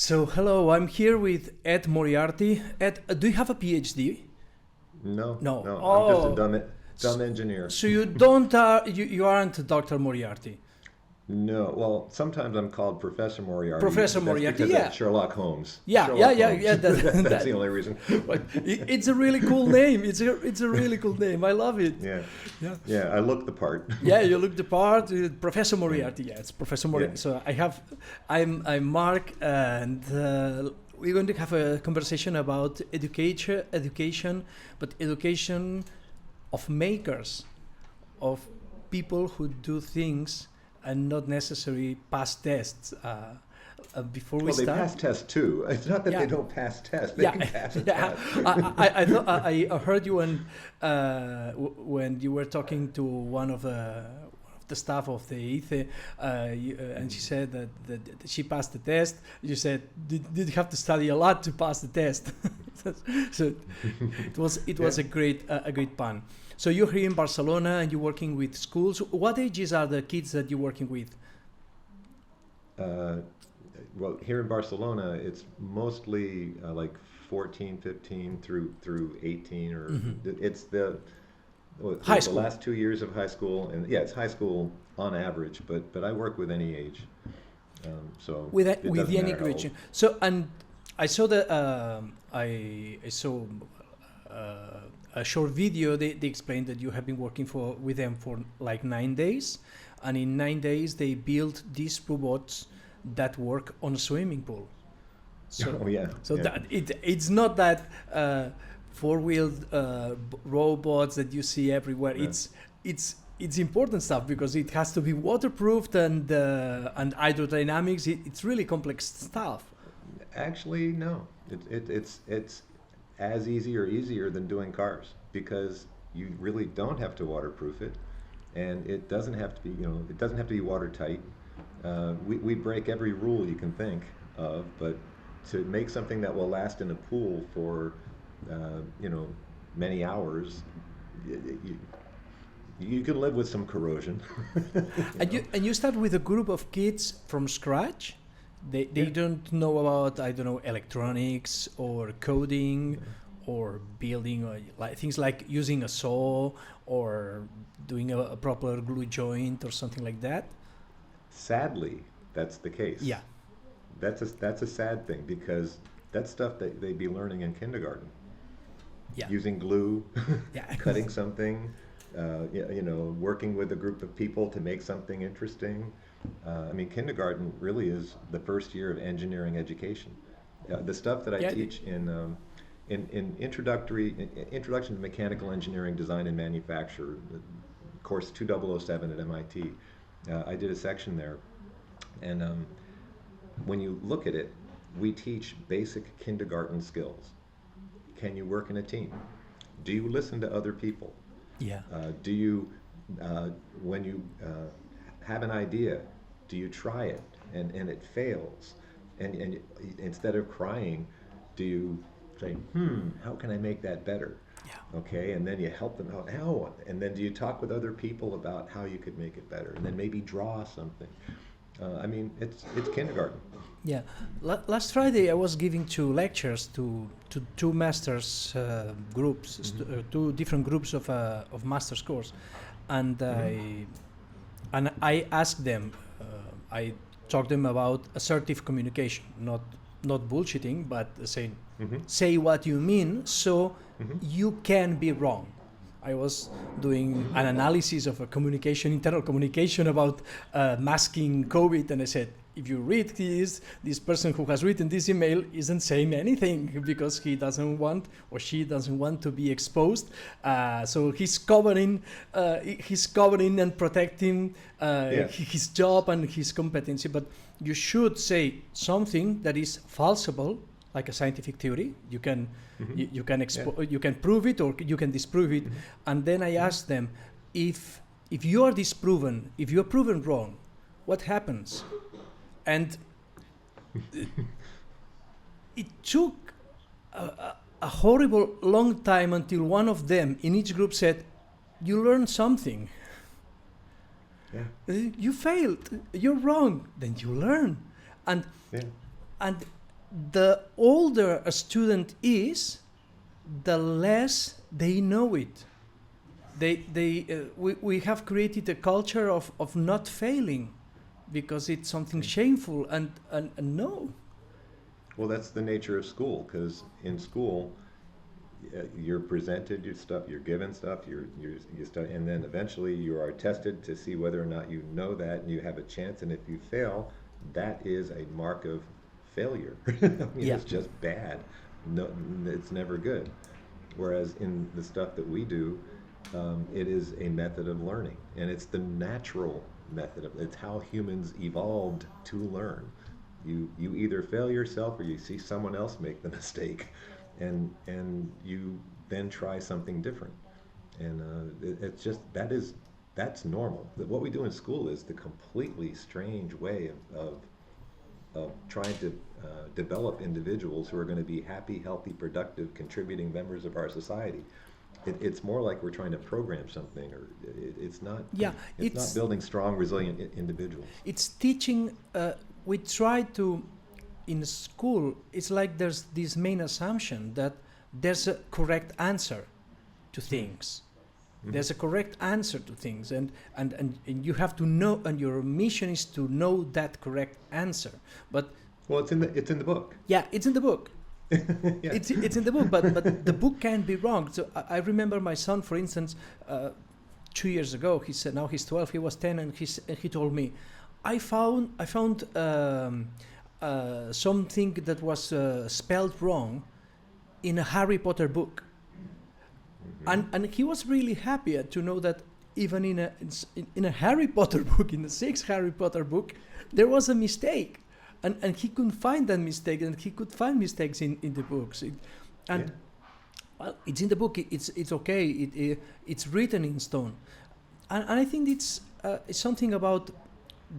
So, hello, I'm here with Ed Moriarty. Ed, do you have a PhD? No. No. I'm just a dumb engineer. So you don't, you aren't Dr. Moriarty. No. Well, sometimes I'm called Professor Moriarty. Professor That's Moriarty, because yeah. of Sherlock Holmes. Yeah. That's the only reason. But it's a really cool name. It's a really cool name. I love it. Yeah. I look the part. Yeah, you look the part. Professor Moriarty. Yeah, it's Professor Moriarty. Yeah. So I'm Mark, and we're going to have a conversation about education, but education of makers, of people who do things and not necessarily pass tests. Before we start, they pass tests too. It's not that they don't pass tests; they can pass a test. I heard you when you were talking to one of the staff of the ITE, and she said that she passed the test. You said, did you have to study a lot to pass the test? So it was a great pun. So you're here in Barcelona and you're working with schools. What ages are the kids that you're working with? Well, here in Barcelona, it's mostly like 14, 15 through 18, or it's the last 2 years of high school, and it's high school on average. But I work with any age, so with any age. So, and I saw that I saw a short video. They explained that you have been working with them for like 9 days, and in 9 days they built these robots that work on a swimming pool. So, that it's not that four-wheeled robots that you see everywhere. Yeah. It's important stuff because it has to be waterproofed and hydrodynamics. It's really complex stuff. Actually, no. It's as easy or easier than doing cars because you really don't have to waterproof it, and it doesn't have to be watertight. We break every rule you can think of, but to make something that will last in a pool for many hours, you can live with some corrosion. And you start with a group of kids from scratch. They don't know about, I don't know, electronics or coding or building or things like using a saw or doing a proper glue joint or something like that. Sadly, that's the case. Yeah. That's a sad thing because that's stuff that they'd be learning in kindergarten. Yeah. Using glue, cutting something, working with a group of people to make something interesting. Kindergarten really is the first year of engineering education. The stuff that I teach in Introduction to Mechanical Engineering, Design and Manufacture, course 2007 at MIT. I did a section there, and when you look at it, we teach basic kindergarten skills. Can you work in a team? Do you listen to other people? Yeah. Do you, when you have an idea, do you try it and it fails? And instead of crying, do you say, how can I make that better? Yeah. Okay, and then you help them out. How? And then do you talk with other people about how you could make it better? And then maybe draw something. It's kindergarten. Yeah. Last Friday I was giving 2 lectures to 2 masters groups, 2 different groups of master's course, and I asked them. I talked them about assertive communication, not bullshitting, but saying, say what you mean, so you can be wrong. I was doing an analysis of internal communication about masking COVID, and I said, if you read this person who has written this email isn't saying anything because he doesn't want or she doesn't want to be exposed. So he's covering and protecting his job and his competency. But you should say something that is falsifiable, like a scientific theory. You can you can prove it or you can disprove it. And then I asked them, if you are disproven, if you are proven wrong, what happens? And it took a horrible long time until one of them in each group said, you learned something. You failed, you're wrong, then you learn. And the older a student is, the less they know it. We have created a culture of not failing because it's something shameful and no. Well, that's the nature of school, because in school, you're presented your stuff, you're given stuff, you study, and then eventually you are tested to see whether or not you know that, and you have a chance. And if you fail, that is a mark of failure. I mean, Yeah. it's just bad. No, it's never good. Whereas in the stuff that we do, it is a method of learning, and it's the natural method of. It's how humans evolved to learn. You either fail yourself or you see someone else make the mistake, and you then try something different. And it's just that's normal. What we do in school is the completely strange way of trying to develop individuals who are going to be happy, healthy, productive, contributing members of our society. It's more like we're trying to program something, or it's not. Yeah, it's not building strong, resilient individuals. It's teaching. We try to, in school, it's like there's this main assumption that there's a correct answer to things. Mm-hmm. There's a correct answer to things, and you have to know, and your mission is to know that correct answer. But well, it's in the book. Yeah, it's in the book. Yeah. It's in the book, but the book can be wrong. So I remember my son, for instance, 2 years ago. He said, now he's 12. He was 10, and he told me, I found something that was spelled wrong in a Harry Potter book. Mm-hmm. And he was really happy to know that even in a Harry Potter book, in the 6th Harry Potter book, there was a mistake. And he couldn't find that mistake, and he could find mistakes in the books. Well, it's in the book. It's okay. It's written in stone, and I think it's something about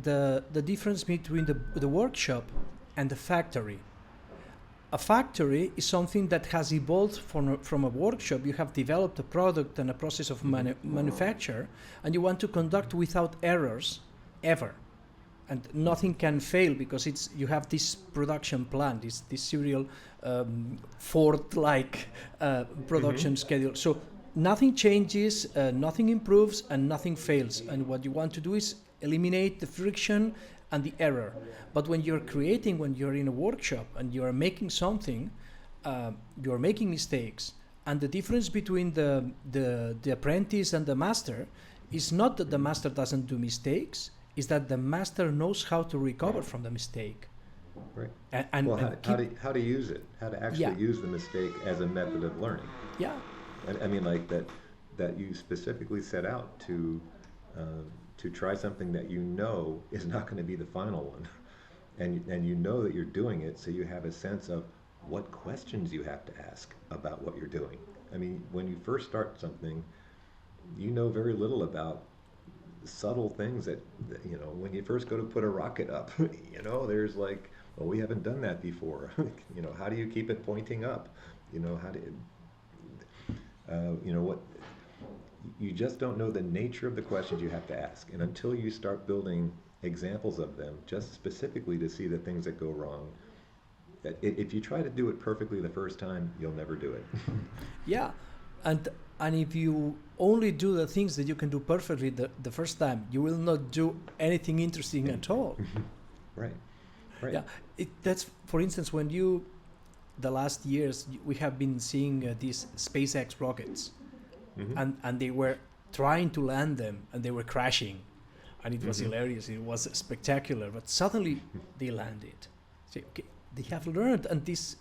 the difference between the workshop and the factory. A factory is something that has evolved from a workshop. You have developed a product and a process of manufacture, and you want to conduct without errors, ever. And nothing can fail because you have this production plan, this serial Ford-like production schedule. So nothing changes, nothing improves, and nothing fails. And what you want to do is eliminate the friction and the error. But when you're creating, when you're in a workshop and you're making something, you're making mistakes. And the difference between the apprentice and the master is not that the master doesn't do mistakes, is that the master knows how to recover from the mistake. Right. And how to use it, how to actually use the mistake as a method of learning. Yeah. I mean, like that you specifically set out to try something that you know is not going to be the final one, and you know that you're doing it, so you have a sense of what questions you have to ask about what you're doing. I mean, when you first start something, you know very little about subtle things that when you first go to put a rocket up, there's like, well, we haven't done that before. How do you keep it pointing up? How do what you just don't know the nature of the questions you have to ask, and until you start building examples of them, just specifically to see the things that go wrong, that if you try to do it perfectly the first time, you'll never do it. Yeah, and if you only do the things that you can do perfectly the first time, you will not do anything interesting at all. Right. Yeah, that's, for instance, the last years, we have been seeing these SpaceX rockets, and they were trying to land them, and they were crashing, and it was hilarious. It was spectacular, but suddenly they landed. So, okay, they have learned, and these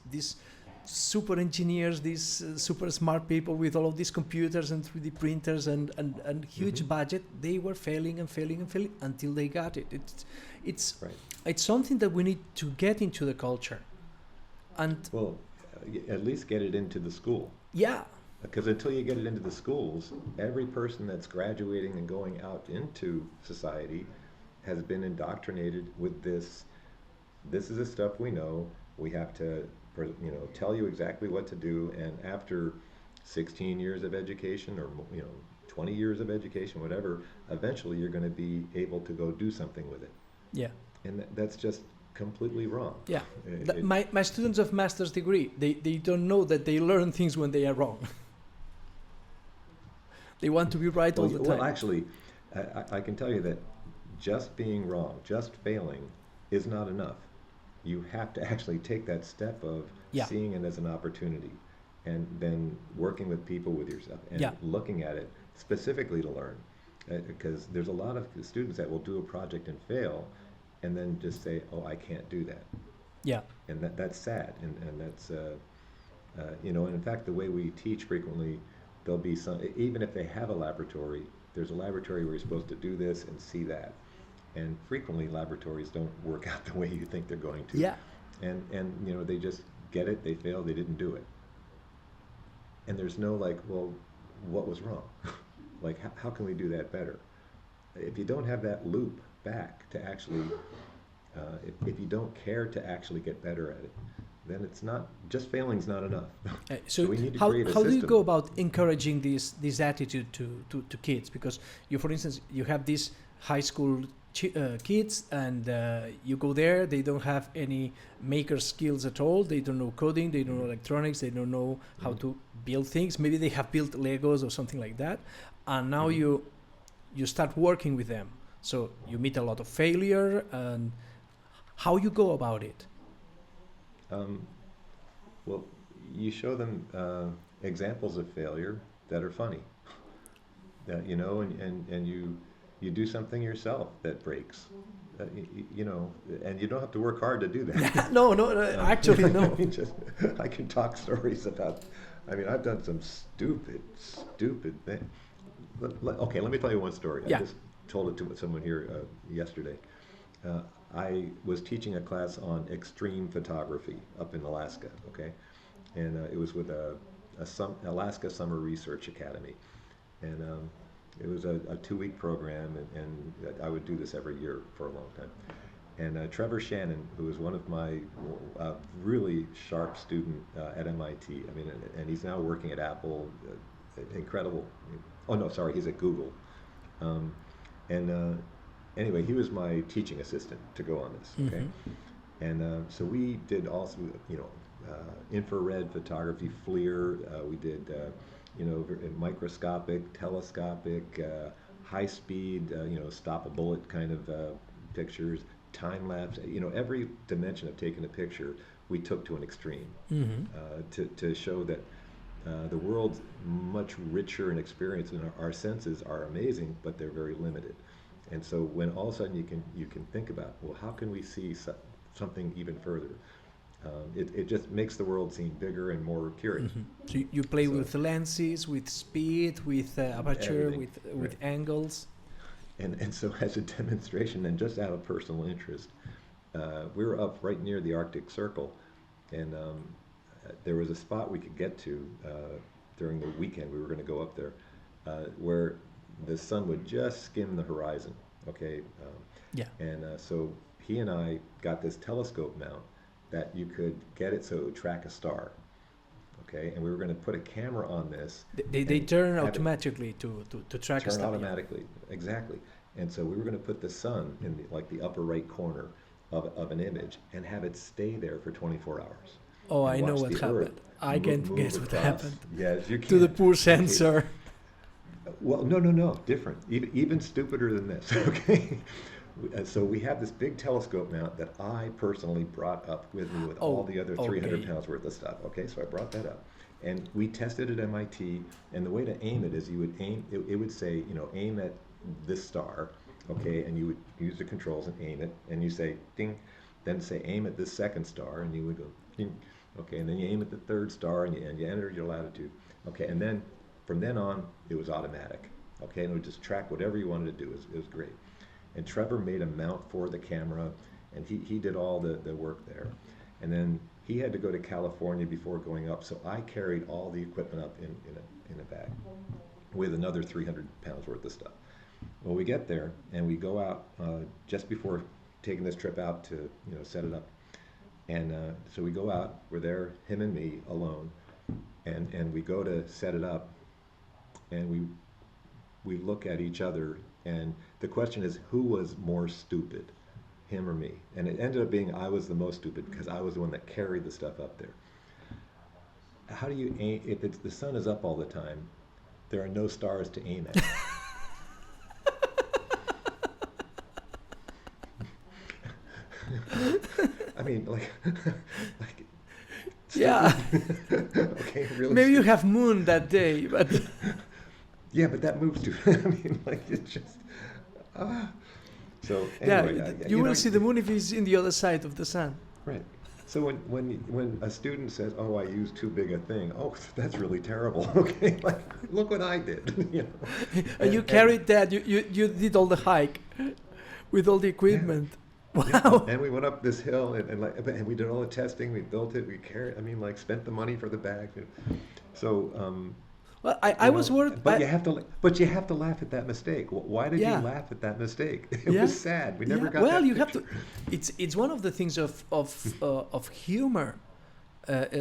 super engineers, these super smart people with all of these computers and 3D printers and huge budget, they were failing until they got it. It's something that we need to get into the culture. And well, at least get it into the school. Yeah. Because until you get it into the schools, every person that's graduating and going out into society has been indoctrinated with this. This is the stuff we know. We have to tell you exactly what to do, and after 16 years of education, or 20 years of education, whatever, eventually you're going to be able to go do something with it. Yeah. And that's just completely wrong. Yeah. It- My students of master's degree, they don't know that they learn things when they are wrong. They want to be right all the time. Well, actually, I can tell you that just being wrong, just failing, is not enough. You have to actually take that step of Yeah. seeing it as an opportunity, and then working with people, with yourself, and Yeah. looking at it specifically to learn. Because there's a lot of students that will do a project and fail, and then just say, "Oh, I can't do that," Yeah. and that's sad, and that's you know. And in fact, the way we teach frequently, there'll be some, even if they have a laboratory, there's a laboratory where you're supposed to do this and see that, and frequently laboratories don't work out the way you think they're going to. Yeah. And you know, they just get it, they fail, they didn't do it, and there's no like, well, what was wrong? Like, how can we do that better? If you don't have that loop back to actually, if you don't care to actually get better at it, then it's not, just failing's not enough. So we need to how create a do you system. go about encouraging this attitude to kids? Because you, for instance, you have these high school kids, and you go there, they don't have any maker skills at all. They don't know coding, they don't know electronics, they don't know how to build things. Maybe they have built Legos or something like that, and now you start working with them. So you meet a lot of failure, and how you go about it? Well, you show them examples of failure that are funny. That, you know, and you do something yourself that breaks. You know, and you don't have to work hard to do that. No, actually, no. I mean, just, I can talk stories about, I mean, I've done some stupid things. Okay, let me tell you one story. Yeah. I just told it to someone here yesterday. I was teaching a class on extreme photography up in Alaska, okay? And it was with Alaska Summer Research Academy. And it was a 2-week program, and I would do this every year for a long time. And Trevor Shannon, who was one of my really sharp student at MIT, I mean, and he's now working at Apple, incredible. Oh no, sorry, he's at Google. Anyway, he was my teaching assistant to go on this, okay? Mm-hmm. And so we did also, you know, infrared photography, FLIR. We did, you know, microscopic, telescopic, high speed, you know, stop a bullet kind of pictures, time lapse. You know, every dimension of taking a picture we took to an extreme, to show that the world's much richer in experience, and our senses are amazing, but they're very limited. And so when all of a sudden you can think about, well, how can we see something even further? It just makes the world seem bigger and more curious. So you play with lenses, with speed, with aperture, Everything. with Right. angles. And so as a demonstration, and just out of personal interest, we were up right near the Arctic Circle, and there was a spot we could get to during the weekend. We were going to go up there, where the sun would just skim the horizon, okay? Yeah. And so he and I got this telescope mount that you could get it so it would track a star, okay? And we were going to put a camera on this. They turn automatically to track a turn star. automatically, exactly. And so we were going to put the sun in the upper right corner of an image and have it stay there for 24 hours. Oh, and I know watch what the happened. Earth I can't move guess what across. happened. Yes, you can. To the poor sensor. Well, no, different. Even stupider than this, okay? So we have this big telescope mount that I personally brought up with me with all the other 300 pounds worth of stuff, okay? So I brought that up. And we tested at MIT, and the way to aim it is you would aim, it would say, you know, aim at this star, okay? And you would use the controls and aim it, and you say, ding, then say aim at this second star, and you would go, ding, okay? And then you aim at the third star, and you enter your latitude, okay? And then from then on, it was automatic, okay? And it would just track whatever you wanted to do. It was great. And Trevor made a mount for the camera, and he did all the work there. And then he had to go to California before going up, so I carried all the equipment up in a bag with another 300 pounds worth of stuff. Well, we get there, and we go out just before taking this trip out to, you know, set it up. And so we go out, we're there, him and me, alone, and we go to set it up, and we look at each other, and the question is, who was more stupid, him or me. And it ended up being I was the most stupid because I was the one that carried the stuff up there. How do you aim, if it's, the sun is up all the time, there are no stars to aim at. I mean, like Yeah. okay, really. Maybe you have moon that day, but Yeah, but that moves too. I mean, like it's just. So anyway, yeah, you will see the moon if it's in the other side of the sun. Right. So when a student says, "Oh, I used too big a thing," oh, that's really terrible. Okay, like look what I did. You know. And you carried that. You did all the hike with all the equipment. Yeah. Wow. Yeah. And we went up this hill and we did all the testing. We built it. We carried. I mean, like spent the money for the bag. So. Well, I was worried. But you have to laugh at that mistake. Why did you laugh at that mistake? It was sad. We never got. Well, that you picture. have to. It's one of the things of humor.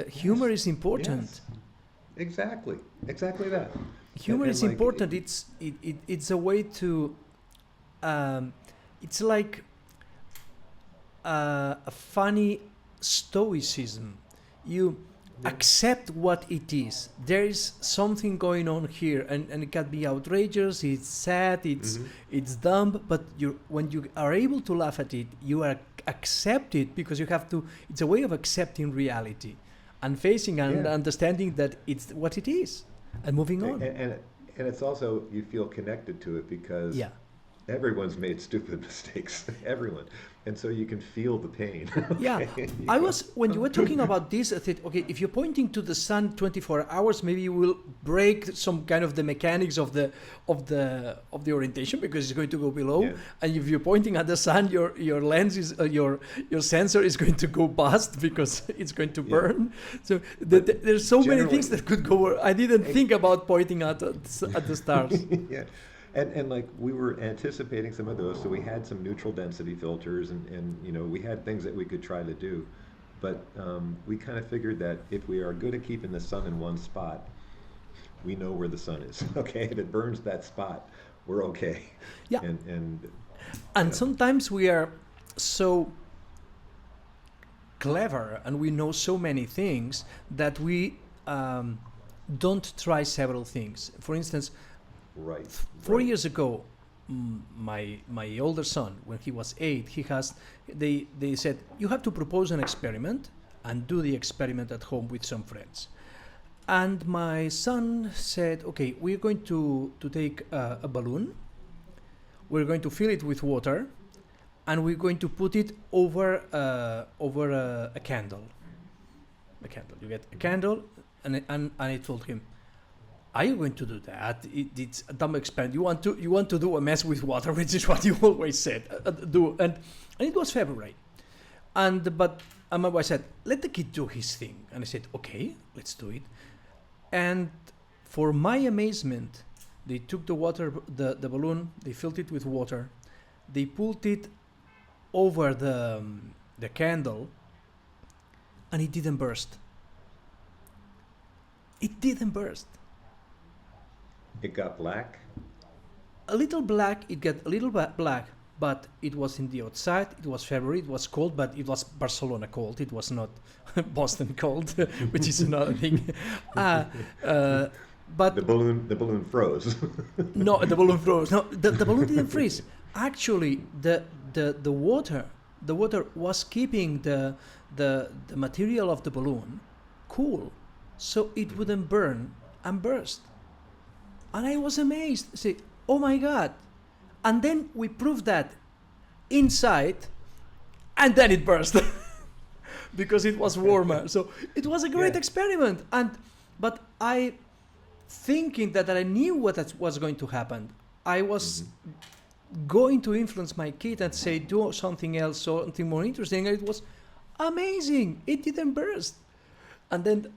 Humor is important. Yes. Exactly that. Humor And is like, important. It's a way to. It's like a funny stoicism. You accept what it is. There is something going on here, and it can be outrageous, it's sad, it's dumb, but when you are able to laugh at it, you accept it because you have to. It's a way of accepting reality and facing and understanding that it's what it is and moving on. And it's also, you feel connected to it because everyone's made stupid mistakes. Everyone. And so you can feel the pain. Yeah, I was, when you were talking about this, I thought, okay, if you're pointing to the sun 24 hours, maybe you will break some kind of the mechanics of the orientation because it's going to go below. Yeah. And if you're pointing at the sun, your lens is your sensor is going to go bust because it's going to burn. So there's so many things that could go. I didn't think about pointing at the stars. Yeah. And like we were anticipating some of those, so we had some neutral density filters, and you know we had things that we could try to do, but we kind of figured that if we are good at keeping the sun in one spot, we know where the sun is. Okay, if it burns that spot, we're okay. Yeah. And sometimes we are so clever and we know so many things that we don't try several things. For instance. Right. 4 years ago, my older son, when he was 8, they said you have to propose an experiment and do the experiment at home with some friends. And my son said, okay, we're going to take a balloon, we're going to fill it with water, and we're going to put it over a candle. A candle. You get a candle, and I told him, are you going to do that? It's a dumb experiment. You want to do a mess with water, which is what you always said. Do and it was February, but my wife said, let the kid do his thing, and I said, okay, let's do it. And for my amazement, they took the water, the balloon, they filled it with water, they pulled it over the candle, and it didn't burst. It didn't burst. It got black? A little black, it got a little black, but it was in the outside, it was February, it was cold, but it was Barcelona cold, it was not Boston cold, which is another thing. But the balloon froze. No, the balloon froze. No, the balloon didn't freeze. Actually, the water was keeping the material of the balloon cool, so it wouldn't burn and burst. And I was amazed. Say, oh my God. And then we proved that inside, and then it burst because it was warmer. So it was a great experiment. But I, thinking that I knew what was going to happen, I was going to influence my kid and say, do something else, something more interesting. And it was amazing. It didn't burst. And then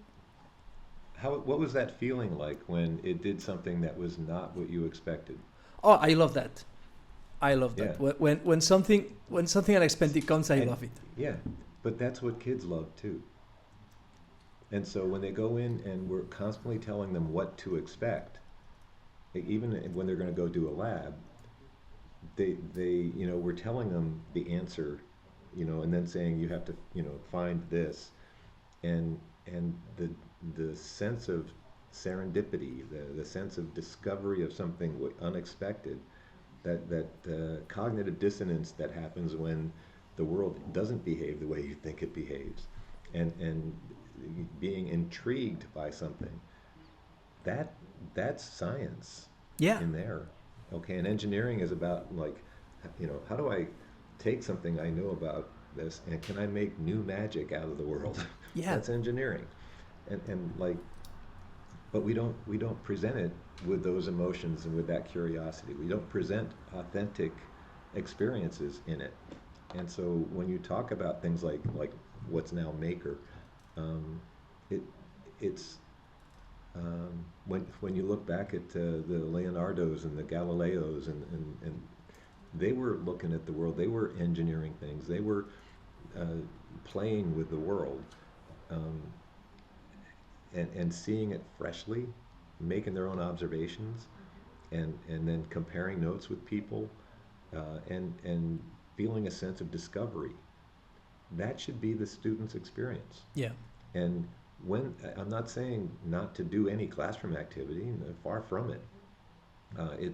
what was that feeling like when it did something that was not what you expected? Oh, I love that. I love that. When something unexpected comes, I love it. Yeah, but that's what kids love too. And so when they go in and we're constantly telling them what to expect, even when they're going to go do a lab, we're telling them the answer, and then saying you have to, find this, and the sense of serendipity, the sense of discovery of something unexpected, that cognitive dissonance that happens when the world doesn't behave the way you think it behaves, and being intrigued by something, that's science in there. Okay, and engineering is about, like, how do I take something I know about this and can I make new magic out of the world? That's engineering. And like, but we don't present it with those emotions and with that curiosity. We don't present authentic experiences in it. And so when you talk about things like what's now Maker, it's when you look back at the Leonardos and the Galileos, and they were looking at the world, they were engineering things, they were playing with the world, and seeing it freshly, making their own observations, and then comparing notes with people, and feeling a sense of discovery. That should be the student's experience. And when I'm not saying not to do any classroom activity, far from it.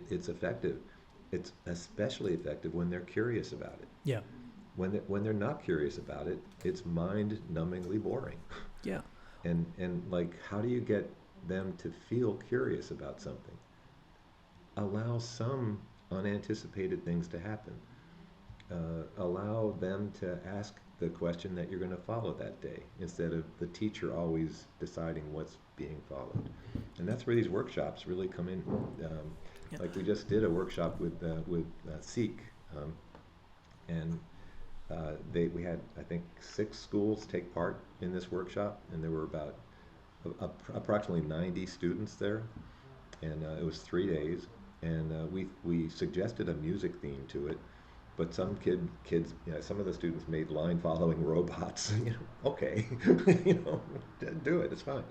It's effective. It's especially effective when they're curious about it. When they're not curious about it, it's mind-numbingly boring. And like, how do you get them to feel curious about something? Allow some unanticipated things to happen. Allow them to ask the question that you're going to follow that day, instead of the teacher always deciding what's being followed. And that's where these workshops really come in. Like, we just did a workshop with Seek, and we had, I think, 6 schools take part in this workshop, and there were about approximately 90 students there, and it was 3 days, and we suggested a music theme to it. But some kids, some of the students made line-following robots. Okay, do it. It's fine.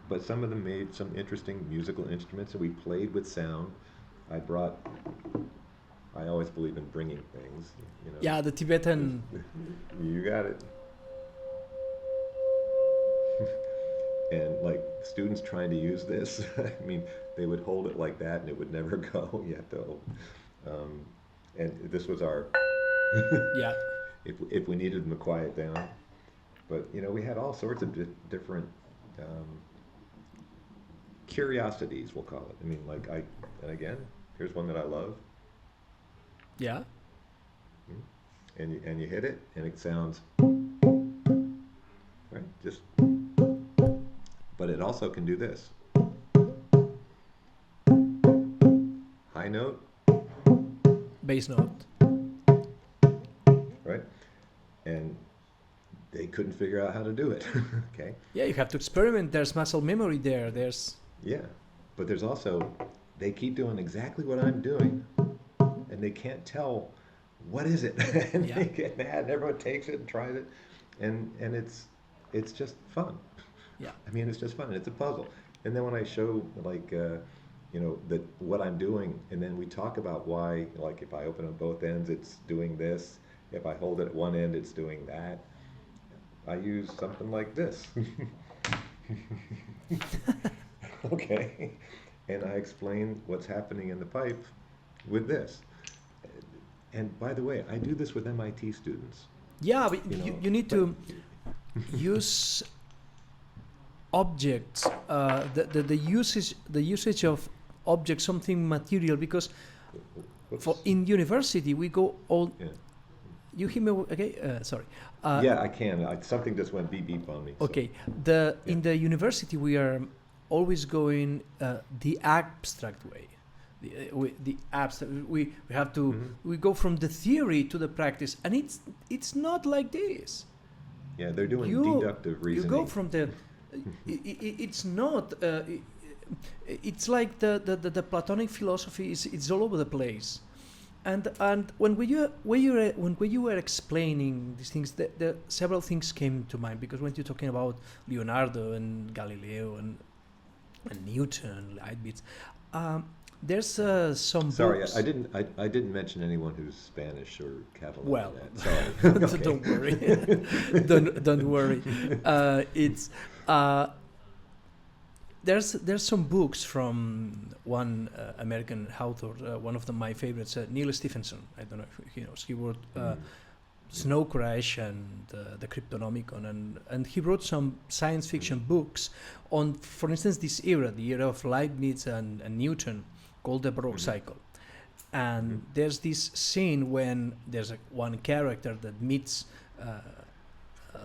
But some of them made some interesting musical instruments, and we played with sound. I always believe in bringing things. Yeah, the Tibetan. You got it. And like, students trying to use this, I mean, they would hold it like that, and it would never go. You have to hold. And this was our, if we needed them to quiet down. But, we had all sorts of different curiosities, we'll call it. I mean, like, and again, here's one that I love. And you hit it, and it sounds, right, just, but it also can do this. High note. Bass note. Right? And they couldn't figure out how to do it. Okay? Yeah, you have to experiment. There's muscle memory there. Yeah. But there's also, they keep doing exactly what I'm doing, and they can't tell what is it. And they get mad, and everyone takes it and tries it. And it's just fun. I mean, it's just fun. It's a puzzle. And then when I show, like, that what I'm doing, and then we talk about why, like, if I open up both ends, it's doing this. If I hold it at one end, it's doing that. I use something like this. Okay. And I explain what's happening in the pipe with this. And by the way, I do this with MIT students. Yeah, but you need to use objects, the usage of objects, something material, because in university we go all. You hear me? Okay, sorry. Yeah, I can. Something just went beep beep on me. Okay, in the university we are always going the abstract way. The abstract. We have to we go from the theory to the practice, and it's not like this. Yeah, they're doing deductive reasoning. You go from the. It's not. It's like the Platonic philosophy is all over the place, and when you were explaining these things, the several things came to mind, because when you're talking about Leonardo and Galileo and Newton, Leibniz, There's some Sorry, books. I didn't mention anyone who's Spanish or Catalan. Well, Sorry. Okay. don't worry. don't worry. It's there's some books from one American author, one of my favorites, Neil Stephenson. I don't know if he knows. He wrote Snow Crash and the Cryptonomicon, and he wrote some science fiction books on, for instance, this era, the era of Leibniz and Newton, called the Baroque cycle. And there's this scene when there's one character that meets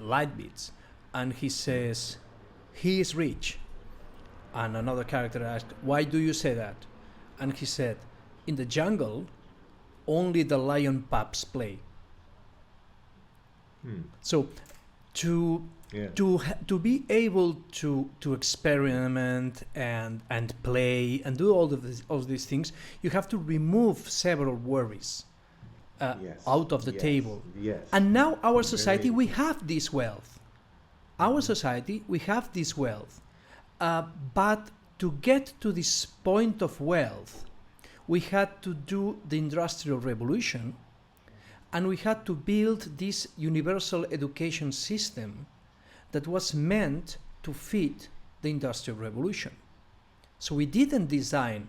Leibniz, and he says, he is rich. And another character asked, why do you say that? And he said, in the jungle, only the lion pups play. So to be able to experiment and play and do all of these things, you have to remove several worries out of the table. Yes. And now our society, we have this wealth. Our society, we have this wealth. But to get to this point of wealth, we had to do the Industrial Revolution, and we had to build this universal education system that was meant to fit the Industrial Revolution. So we didn't design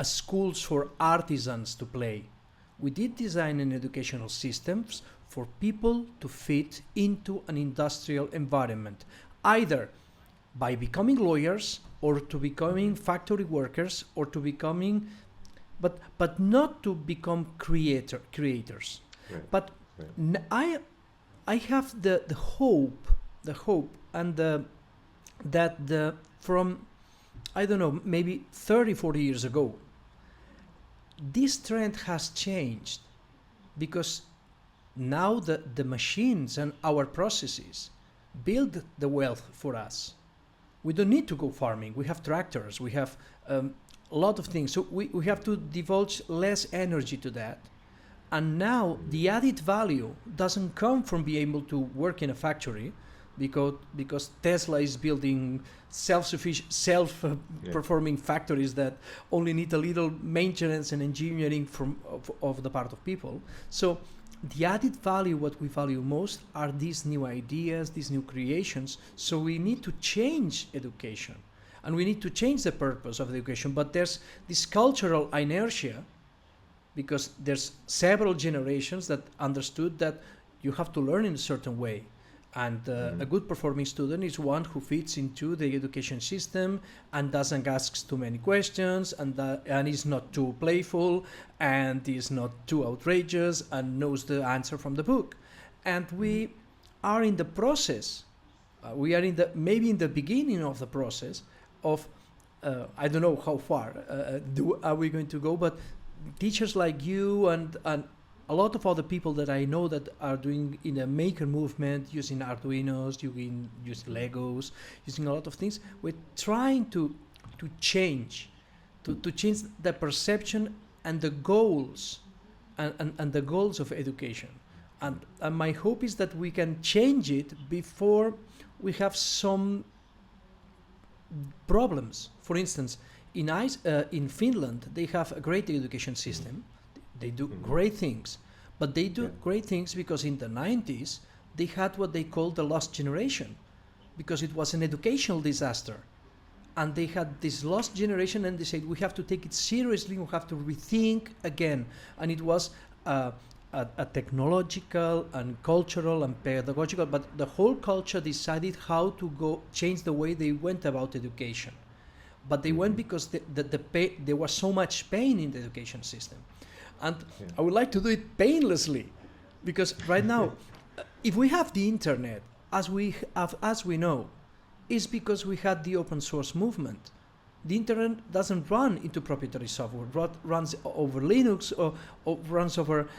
schools for artisans to play. We did design an educational systems for people to fit into an industrial environment, either by becoming lawyers or to becoming factory workers or to becoming, but not to become creators. Right. But Right. I have the hope and from, I don't know, maybe 30, 40 years ago, this trend has changed, because now the machines and our processes build the wealth for us. We don't need to go farming. We have tractors. We have a lot of things. So we have to divulge less energy to that. And now the added value doesn't come from being able to work in a factory, because Tesla is building self-sufficient, self-performing factories that only need a little maintenance and engineering of the part of people. So the added value, what we value most, are these new ideas, these new creations. So we need to change education, and we need to change the purpose of education. But there's this cultural inertia, because there's several generations that understood that you have to learn in a certain way. And a good performing student is one who fits into the education system and doesn't ask too many questions, and is not too playful, and is not too outrageous, and knows the answer from the book. And we are in the process. We are maybe in the beginning of the process of, I don't know how far are we going to go, but teachers like you and a lot of other people that I know that are doing in a maker movement, using Arduinos, using Legos, using a lot of things. We're trying to change the perception and the goals and the goals of education. And my hope is that we can change it before we have some problems. For instance, in Finland, they have a great education system. They do great things, but they do great things because in the 90s, they had what they called the lost generation, because it was an educational disaster. And they had this lost generation, and they said, we have to take it seriously, we have to rethink again. And it was a technological and cultural and pedagogical, but the whole culture decided how to change the way they went about education. But they went because there was so much pain in the education system. And I would like to do it painlessly, because right now, if we have the internet, as we know, is because we had the open source movement. The internet doesn't run into proprietary software. It runs over Linux or runs over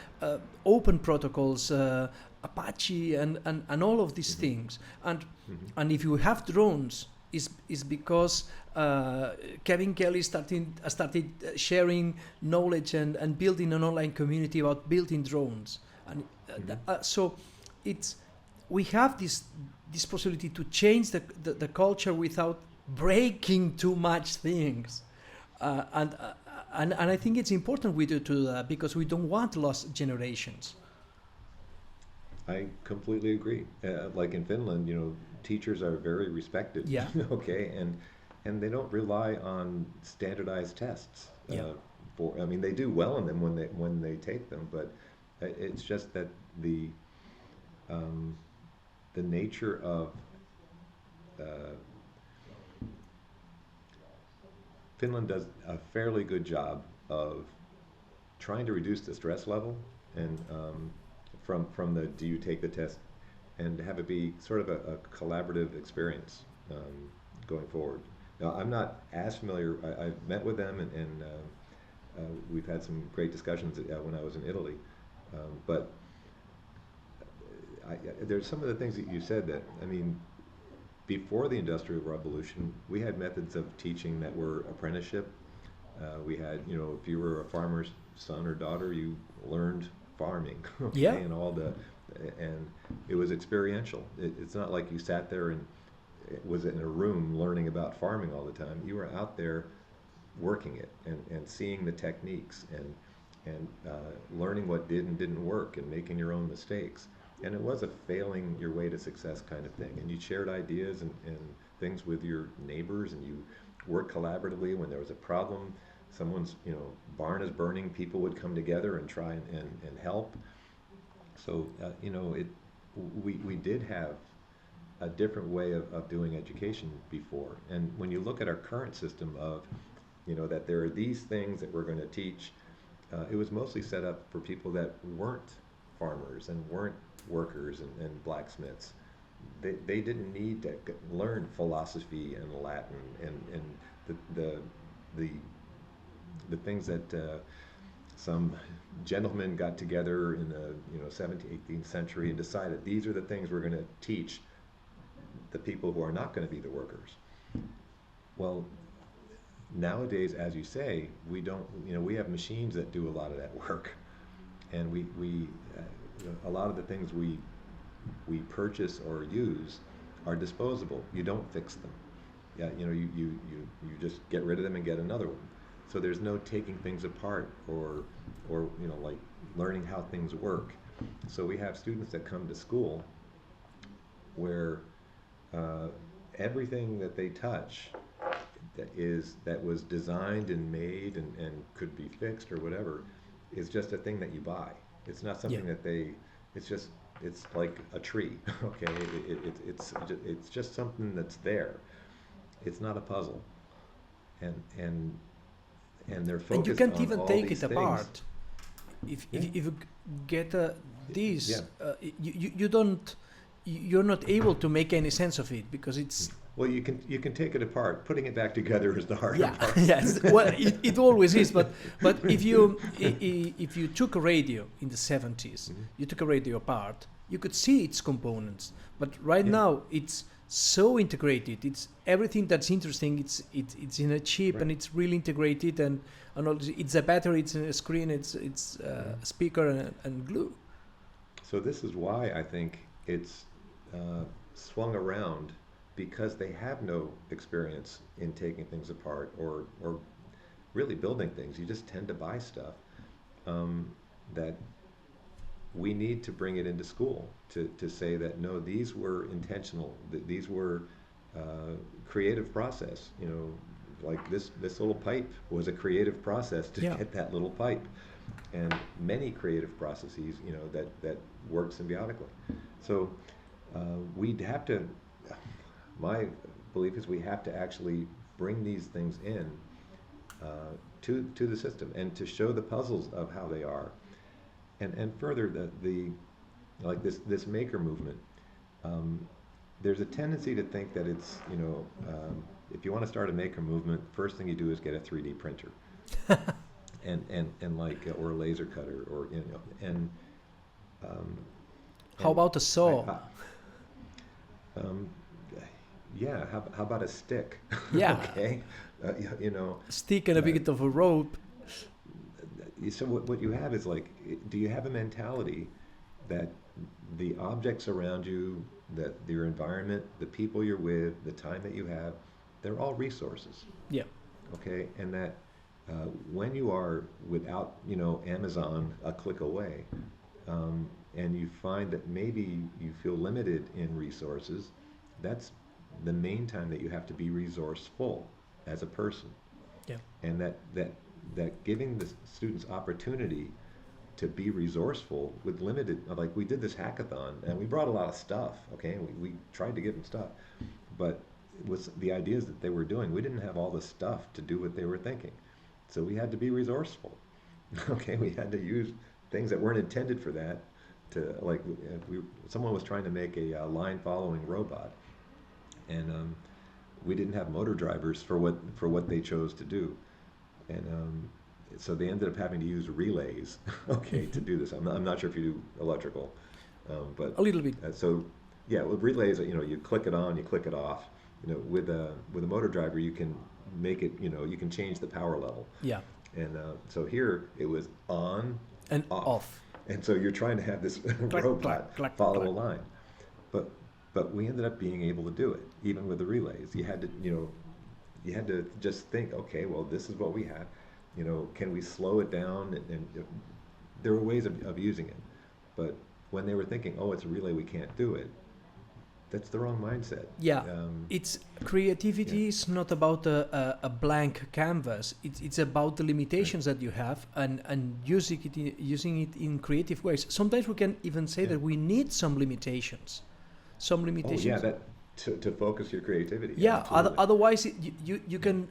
open protocols, Apache, and all of these things. And if you have drones, is because Kevin Kelly started sharing knowledge and building an online community about building drones. And so we have this possibility to change the culture without breaking too much things. And I think it's important we do that because we don't want lost generations. I completely agree. Like in Finland, teachers are very respected. Yeah. Okay, and they don't rely on standardized tests. Yeah. I mean, they do well in them when they take them, but it's just that the nature of Finland does a fairly good job of trying to reduce the stress level, and from the do you take the test, and have it be sort of a collaborative experience going forward. Now, I'm not as familiar. I've met with them, and we've had some great discussions when I was in Italy, but there's some of the things that you said that, I mean, before the Industrial Revolution, we had methods of teaching that were apprenticeship. We had, if you were a farmer's son or daughter, you learned farming, okay, Yeah. and it was experiential. It's not like you sat there and was in a room learning about farming all the time. You were out there working it and seeing the techniques and learning what did and didn't work and making your own mistakes. And it was a failing your way to success kind of thing. And you shared ideas and things with your neighbors, and you worked collaboratively. When there was a problem, someone's barn is burning, people would come together and try and help. So we did have a different way of doing education before. And when you look at our current system of that there are these things that we're going to teach, it was mostly set up for people that weren't farmers and weren't workers and blacksmiths. They didn't need to learn philosophy and Latin and the things that some gentlemen got together in the 17th, 18th century and decided these are the things we're going to teach the people who are not going to be the workers. Well, nowadays, as you say, we don't. We have machines that do a lot of that work, and we a lot of the things we purchase or use are disposable. You don't fix them. Yeah, you just get rid of them and get another one. So there's no taking things apart or like learning how things work. So we have students that come to school where everything that they touch that was designed and made and could be fixed or whatever is just a thing that you buy. It's not something that it's like a tree, okay? It's just something that's there. It's not a puzzle, and they're focused on all these things. And you can't even take it apart. If you get this, you're not able to make any sense of it because it's. Well, you can take it apart. Putting it back together is the harder part. Yes. Well, it always is. But if you took a radio in the 70s, you took a radio apart, you could see its components. But right now, it's so integrated. It's everything that's interesting. It's in a chip, and it's really integrated. And all, it's a battery. It's a screen. It's a speaker and glue. So this is why I think it's swung around. Because they have no experience in taking things apart or really building things. You just tend to buy stuff that we need to bring it into school to say that, no, these were intentional, these were creative process. Like this little pipe was a creative process to get that little pipe. And many creative processes, that work symbiotically. So we'd have to, my belief is we have to actually bring these things in to the system and to show the puzzles of how they are, and further the like this maker movement. There's a tendency to think that it's if you want to start a maker movement, first thing you do is get a 3D printer, and like or a laser cutter or and. How about a saw? Yeah, how about a stick? Yeah. Okay, stick and a bit of a rope. So what you have is like, do you have a mentality that the objects around you, that your environment, the people you're with, the time that you have, they're all resources. Yeah. Okay, and that when you are without, Amazon a click away, and you find that maybe you feel limited in resources, that's the main time that you have to be resourceful as a person. Yeah. And that giving the students opportunity to be resourceful with limited, like we did this hackathon and we brought a lot of stuff, okay? We tried to give them stuff, but with the ideas that they were doing, we didn't have all the stuff to do what they were thinking. So we had to be resourceful, okay? We had to use things that weren't intended for that to, like, someone was trying to make a line following robot, and we didn't have motor drivers for what they chose to do. And so they ended up having to use relays, okay, to do this. I'm not sure if you do electrical, but A little bit. so yeah, with relays, you click it on, you click it off. With a motor driver, you can make it, you can change the power level. Yeah. And so here it was on And off. and so you're trying to have this Clack, robot clack, clack, follow clack. a line, but we ended up being able to do it even with the relays. You had to just think, okay, well, this is what we have. Can we slow it down? And there were ways of using it, but when they were thinking, oh, it's a relay, we can't do it, that's the wrong mindset. Yeah, it's creativity yeah. is not about a blank canvas. It's about the limitations that you have and using it in creative ways. Sometimes we can even say that we need some limitations. Oh yeah, that to focus your creativity. Yeah, absolutely. otherwise you can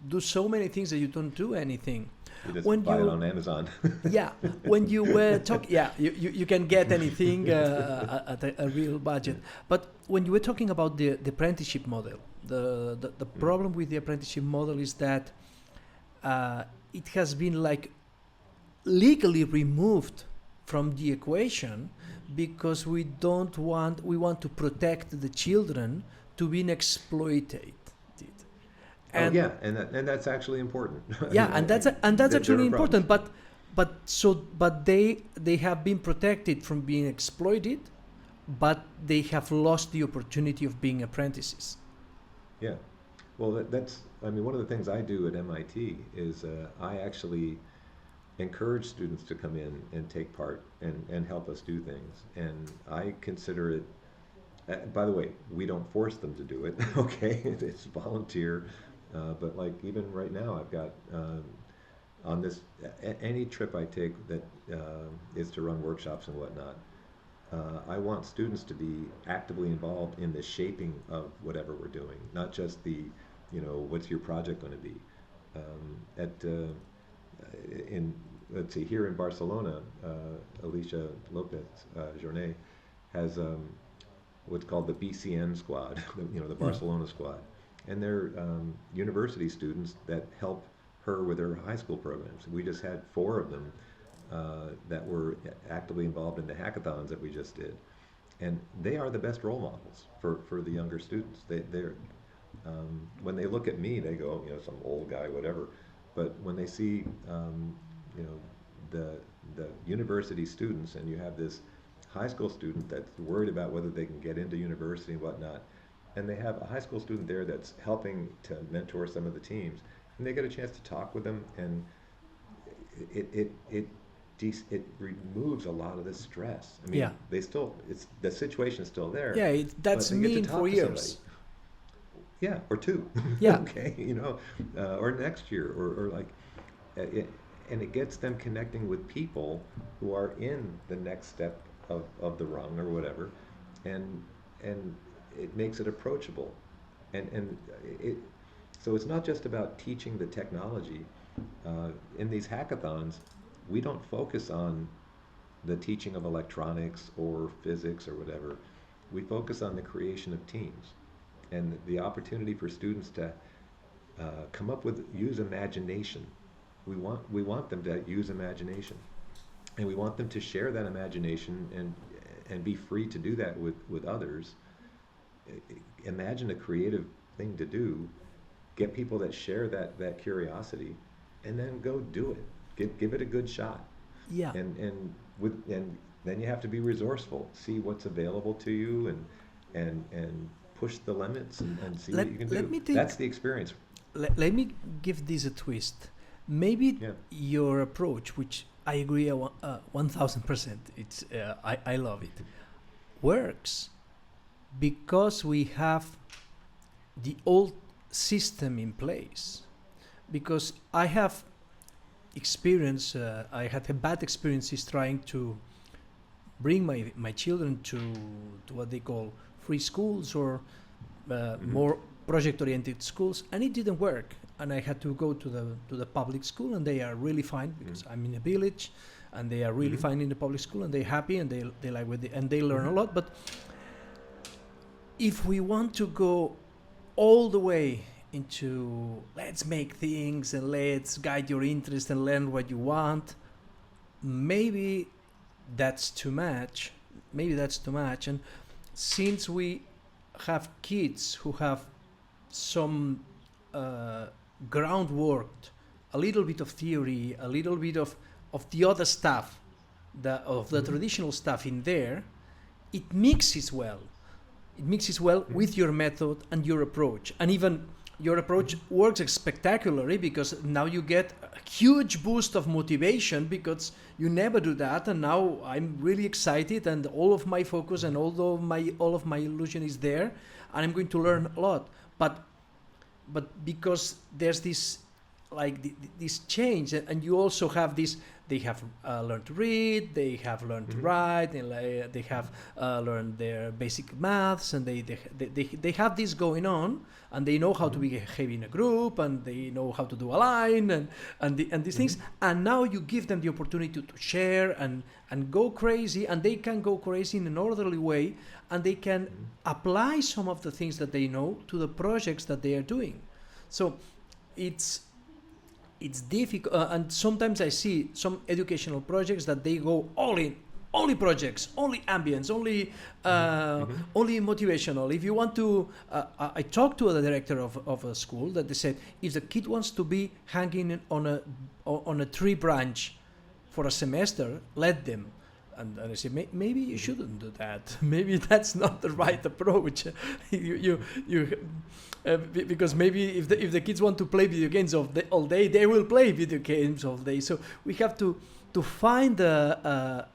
do so many things that you don't do anything. You just buy it on Amazon. Yeah, when you were talking, you can get anything at a real budget. But when you were talking about the apprenticeship model, the problem with the apprenticeship model is that it has been like legally removed from the equation because we want to protect the children to being exploited. And and that's actually important. Yeah, and that's actually important. But they have been protected from being exploited, but they have lost the opportunity of being apprentices. Yeah, well, that's one of the things I do at MIT is I actually encourage students to come in and take part and help us do things, and I consider it. By the way, we don't force them to do it. Okay, it's volunteer. But like even right now, I've got on this any trip I take that is to run workshops and whatnot. I want students to be actively involved in the shaping of whatever we're doing, not just the, what's your project going to be. Let's see, here in Barcelona, Alicia Lopez Jornet has what's called the BCN squad, the Barcelona squad. And they're university students that help her with her high school programs. We just had 4 of them that were actively involved in the hackathons that we just did. And they are the best role models for the younger students. They're when they look at me, they go, some old guy, whatever. But when they see, the university students, and you have this high school student that's worried about whether they can get into university and whatnot, and they have a high school student there that's helping to mentor some of the teams, and they get a chance to talk with them, and it removes a lot of the stress. The situation's still there. Yeah, that's me for years. Yeah, or 2. Yeah. Okay, or next year, or like, and it gets them connecting with people who are in the next step of the rung or whatever, and it makes it approachable, so it's not just about teaching the technology. In these hackathons, we don't focus on the teaching of electronics or physics or whatever. We focus on the creation of teams and the opportunity for students to use imagination. We want them to use imagination, and we want them to share that imagination and be free to do that with others. Imagine a creative thing to do, get people that share that curiosity, and then go do it. Give it a good shot. Yeah. And then you have to be resourceful. See what's available to you, and push the limits and see what you can do. That's the experience. Let me give this a twist. Maybe Yeah. your approach, which I agree 1000%, it's I love it, works because we have the old system in place. Because I have experience, I had a bad experiences trying to bring my children to what they call free schools or more project-oriented schools, and it didn't work. And I had to go to the public school, and they are really fine because I'm in a village, and they are really fine in the public school, and they're happy, and they like with it, and they learn a lot. But if we want to go all the way into let's make things and let's guide your interest and learn what you want, maybe that's too much. And since we have kids who have some groundwork, a little bit of theory, a little bit of the other stuff, of the traditional stuff in there, it mixes well. It mixes well with your method and your approach. And even your approach works spectacularly because now you get a huge boost of motivation because you never do that. And now I'm really excited, and all of my focus and all of my illusion is there, and I'm going to learn a lot. But because there's this this change, and you also have this, they have learned to read, they have learned to write, and they have learned their basic maths, and they have this going on, and they know how to behave in a group, and they know how to do a line, and these things. And now you give them the opportunity to share and go crazy, and they can go crazy in an orderly way, and they can apply some of the things that they know to the projects that they are doing. So it's difficult, and sometimes I see some educational projects that they go all in, only projects, only ambience, only motivational. If you want to, I talked to the director of a school that they said, if the kid wants to be hanging on a tree branch for a semester, let them. And I said, maybe you shouldn't do that. Maybe that's not the right approach. Because maybe if the kids want to play video games all day, they will play video games all day. So we have to find a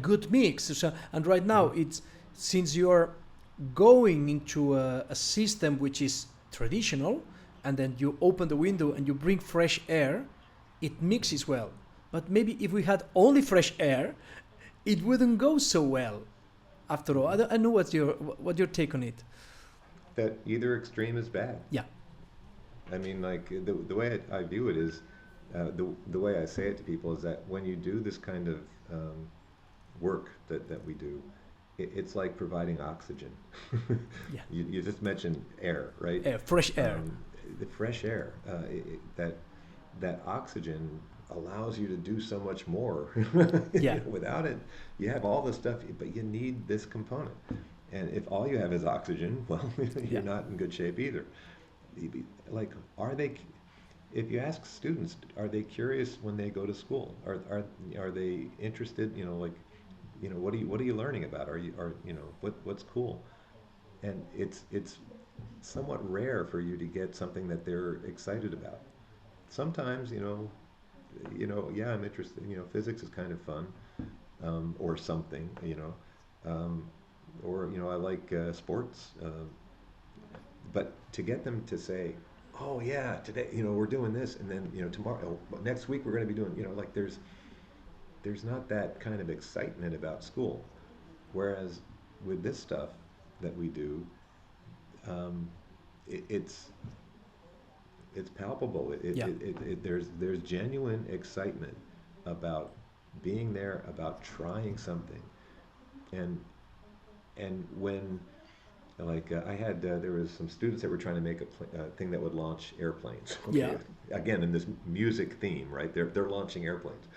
good mix. So, and right now, it's since you're going into a system which is traditional, and then you open the window and you bring fresh air, it mixes well. But maybe if we had only fresh air, it wouldn't go so well. After all, I don't know what your take on it. That either extreme is bad. Yeah. I mean, like the way I view it is, the way I say it to people is that when you do this kind of work that we do, it's like providing oxygen. Yeah. You just mentioned air, right? Air, fresh air. The fresh air. That oxygen allows you to do so much more. Yeah. Without it, you have all this stuff, but you need this component. And if all you have is oxygen, well, you're not in good shape either. Like, if you ask students, are they curious when they go to school? Are they interested? What are you learning about? What's cool? And it's somewhat rare for you to get something that they're excited about. Sometimes, yeah, I'm interested. Physics is kind of fun, or something. Or I like sports. But to get them to say, "Oh yeah, today we're doing this," and then tomorrow, next week we're going to be doing, there's not that kind of excitement about school. Whereas with this stuff that we do, it's palpable. There's genuine excitement about being there, about trying something, and when I had there was some students that were trying to make a thing that would launch airplanes. Okay? Yeah. Again, in this music theme, right? They're launching airplanes.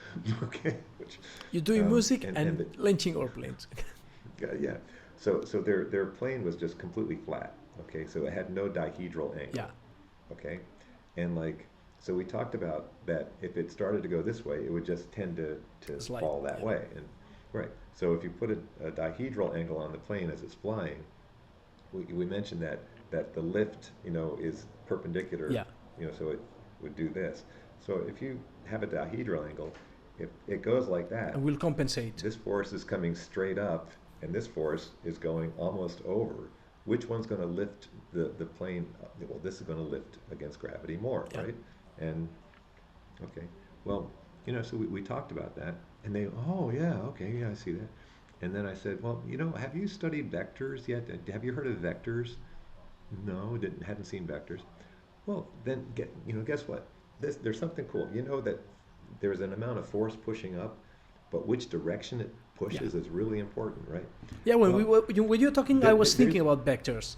Okay. You're doing music and launching airplanes. Yeah. So their plane was just completely flat. Okay. So it had no dihedral angle. Yeah. Okay. And so we talked about that if it started to go this way, it would just tend to fall that way. And right. So if you put a dihedral angle on the plane as it's flying, we mentioned that the lift, is perpendicular. Yeah. So it would do this. So if you have a dihedral angle, if it goes like that, And will compensate. this force is coming straight up, and this force is going almost over. Which one's going to lift the plane? Well, this is going to lift against gravity more, Yeah. right? And, okay, well, so we talked about that, and they, oh, yeah, okay, yeah, I see that. And then I said, well, have you studied vectors yet? Have you heard of vectors? No, hadn't seen vectors. Well, then, guess what? There's something cool. You know that there's an amount of force pushing up, but which direction it pushes is really important, right? Yeah, when you were talking, I was thinking about vectors.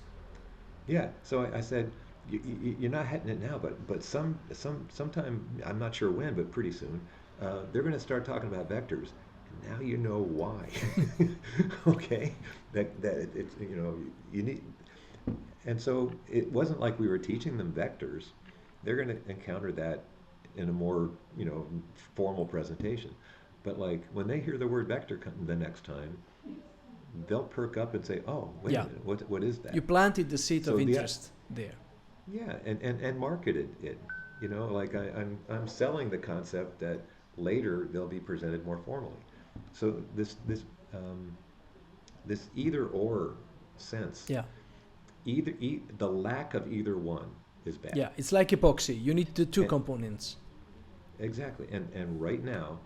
Yeah, so I said, you're not hitting it now, but sometime, I'm not sure when, but pretty soon, they're going to start talking about vectors. Now you know why. Okay, that it's you need, and so it wasn't like we were teaching them vectors. They're going to encounter that in a more formal presentation. But like when they hear the word vector the next time, they'll perk up and say, "Oh, wait a minute, what is that?" You planted the seed of interest there. Yeah, and marketed it. Like I'm selling the concept that later they'll be presented more formally. So this either or sense. Yeah. The lack of either one is bad. Yeah, it's like epoxy. You need the two components. Exactly, and right now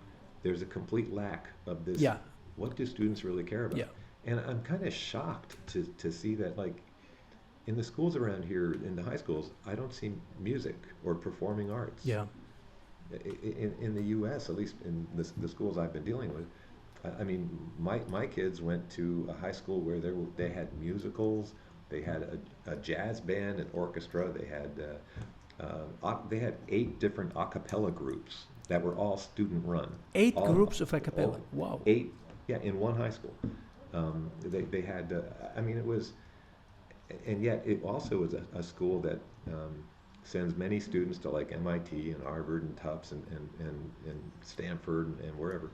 there's a complete lack of this. Yeah. What do students really care about? Yeah. And I'm kind of shocked to see that, like, in the schools around here, in the high schools, I don't see music or performing arts. Yeah. In the U.S., at least in the schools I've been dealing with, I mean, my kids went to a high school where they had musicals, they had a jazz band, an orchestra, they had 8 different a cappella groups that were all student run. 8 groups of a cappella. Wow. 8, yeah, in one high school. They had, I mean, it was, and yet it also was a school that sends many students to like MIT and Harvard and Tufts and Stanford and wherever.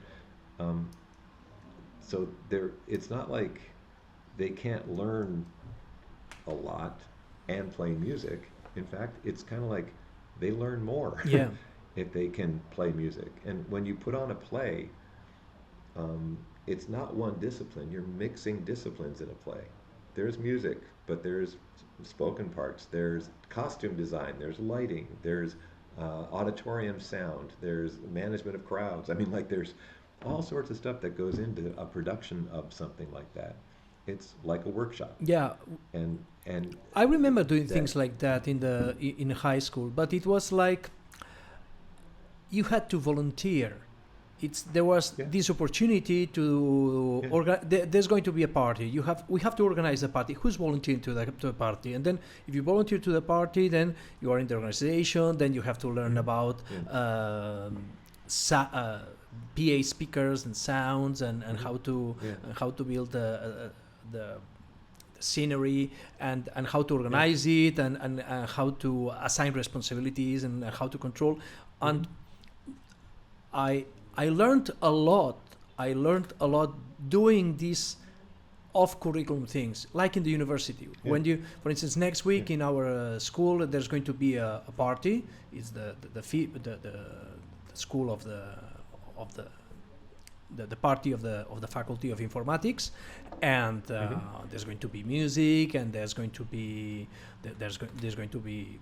So it's not like they can't learn a lot and play music. In fact, it's kind of like they learn more if they can play music. And when you put on a play, it's not one discipline. You're mixing disciplines in a play. There's music, but there's spoken parts. There's costume design. There's lighting. There's auditorium sound. There's management of crowds. I mean, like, there's all sorts of stuff that goes into a production of something like that. It's like a workshop. Yeah. And I remember doing things like that in high school, but it was like you had to volunteer. There was this opportunity to there's going to be a party. We have to organize a party. Who's volunteering to the party? And then if you volunteer to the party, then you are in the organization. Then you have to learn about PA speakers and sounds and how to build the scenery and how to organize it and how to assign responsibilities and how to control. And I learned a lot. I learned a lot doing these off-curriculum things, like in the university. When you, for instance, next week in our school, there's going to be a party. It's the school of the party of the Faculty of Informatics, and there's going to be music, and there's going to be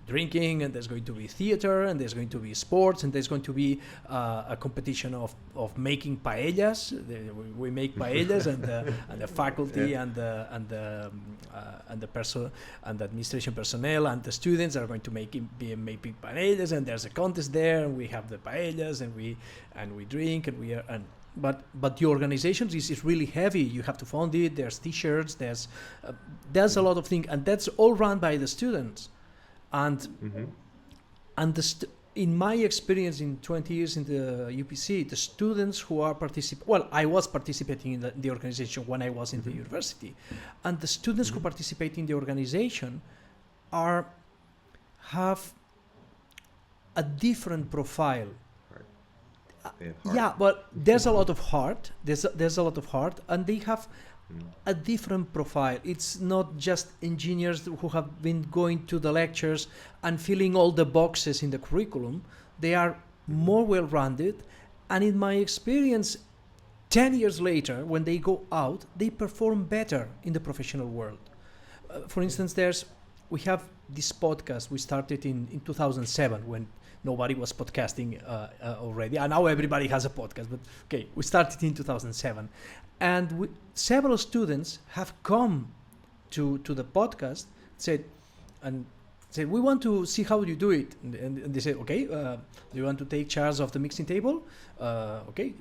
drinking, and there's going to be theater, and there's going to be sports, and there's going to be a competition of making paellas. We make paellas, and the faculty and the administration personnel and the students are going to make paellas, and there's a contest there, and we have the paellas, and we drink, and but the organization is really heavy. You have to fund it. There's T-shirts. There's a lot of things, and that's all run by the students. And in my experience in 20 years in the UPC, the students who are I was participating in the organization when I was in the university, and the students who participate in the organization have a different profile. Yeah, but there's a lot of heart. There's a lot of heart, and they have a different profile. It's not just engineers who have been going to the lectures and filling all the boxes in the curriculum. They are more well-rounded, and in my experience, 10 years later, when they go out, they perform better in the professional world. For instance, we have this podcast we started in 2007 when nobody was podcasting already, and now everybody has a podcast, but okay, we started in 2007, and several students have come to the podcast, said, we want to see how you do it, and they said, okay, do you want to take charge of the mixing table? Okay,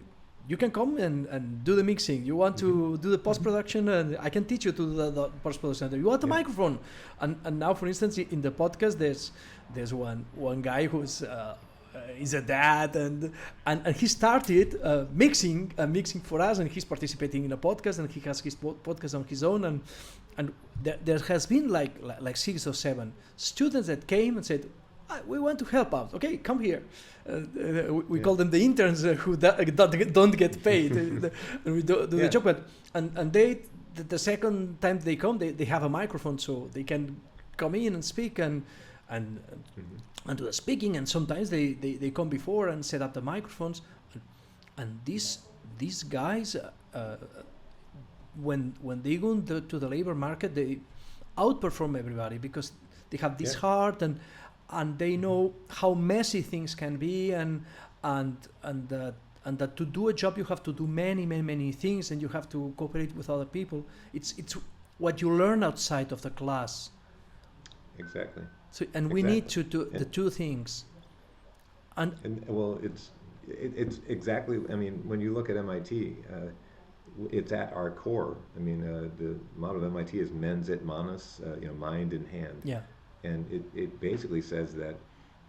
you can come and do the mixing. You want to do the post-production, and I can teach you to do the post-production. You want a microphone, and now, for instance, in the podcast, there's one guy who's is a dad, and he started mixing for us, and he's participating in a podcast, and he has his podcast on his own, and there has been like 6 or 7 students that came and said, we want to help out. Okay, come here. We call them the interns who don't get paid. And we do the job. But and they the second time they come, they have a microphone, so they can come in and speak and do the speaking. And sometimes they come before and set up the microphones. And these guys, when they go to the labor market, they outperform everybody because they have this heart and they know how messy things can be, and that to do a job you have to do many things, and you have to cooperate with other people. It's what you learn outside of the class. Exactly. So we need to do the two things. And well, it's exactly. I mean, when you look at MIT, it's at our core. I mean, the motto of MIT is mens et manus, mind in hand. Yeah. And it basically says that,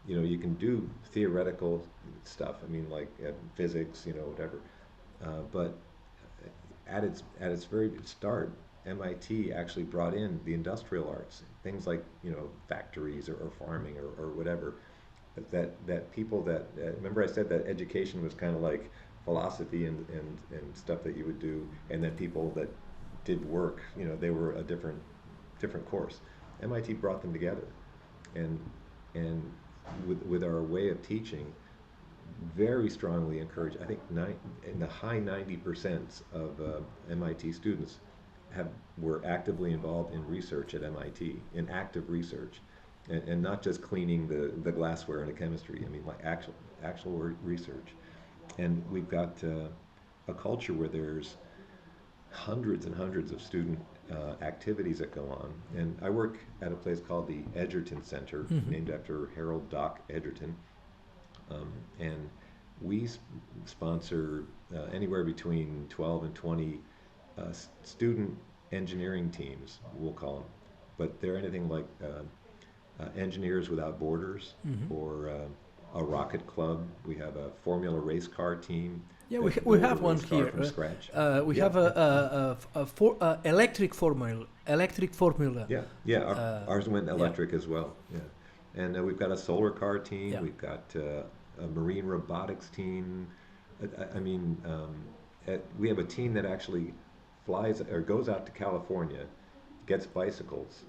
you can do theoretical stuff. I mean, like physics, whatever. But at its very start, MIT actually brought in the industrial arts, things like factories or farming or whatever. That people that remember I said that education was kind of like philosophy and stuff that you would do, and then people that did work, they were a different course. MIT brought them together, and with our way of teaching, very strongly encouraged. I think in the high 90% of MIT students were actively involved in research at MIT, in active research, and not just cleaning the glassware in a chemistry. I mean, like actual research. And we've got a culture where there's hundreds and hundreds of student activities that go on. And I work at a place called the Edgerton Center, named after Harold Doc Edgerton. And we sponsor anywhere between 12 and 20 student engineering teams, we'll call them. But they're anything like Engineers Without Borders, or a rocket club. We have a Formula race car team. Yeah, we have one here. From scratch. We have a electric formula. Yeah. Ours went electric as well. Yeah, and we've got a solar car team. Yeah. We've got a marine robotics team. We have a team that actually flies or goes out to California, gets bicycles,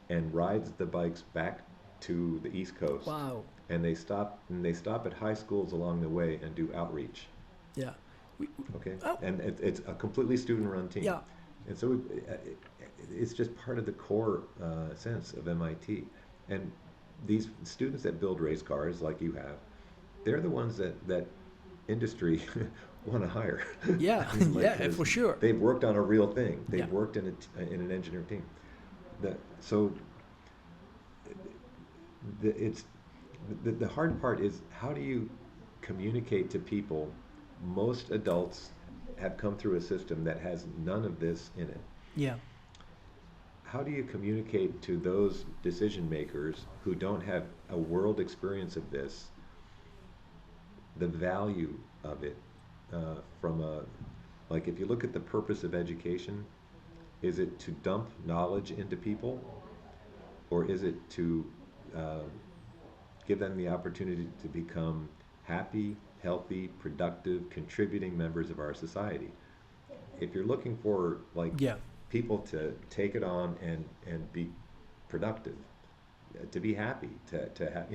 and rides the bikes back to the East Coast. Wow. And they stop at high schools along the way and do outreach. Yeah. Okay. And it's a completely student-run team. Yeah. And so it's just part of the core sense of MIT. And these students that build race cars, like you have, they're the ones that industry want to hire. Yeah. For sure. They've worked on a real thing. They've Yeah. worked in an engineering team. The hard part is, how do you communicate to people? Most adults have come through a system that has none of this in it. Yeah. How do you communicate to those decision makers who don't have a world experience of this, the value of it, like if you look at the purpose of education, is it to dump knowledge into people, or is it to give them the opportunity to become happy, healthy, productive, contributing members of our society? If you're looking for people to take it on and be productive, to be happy, to have,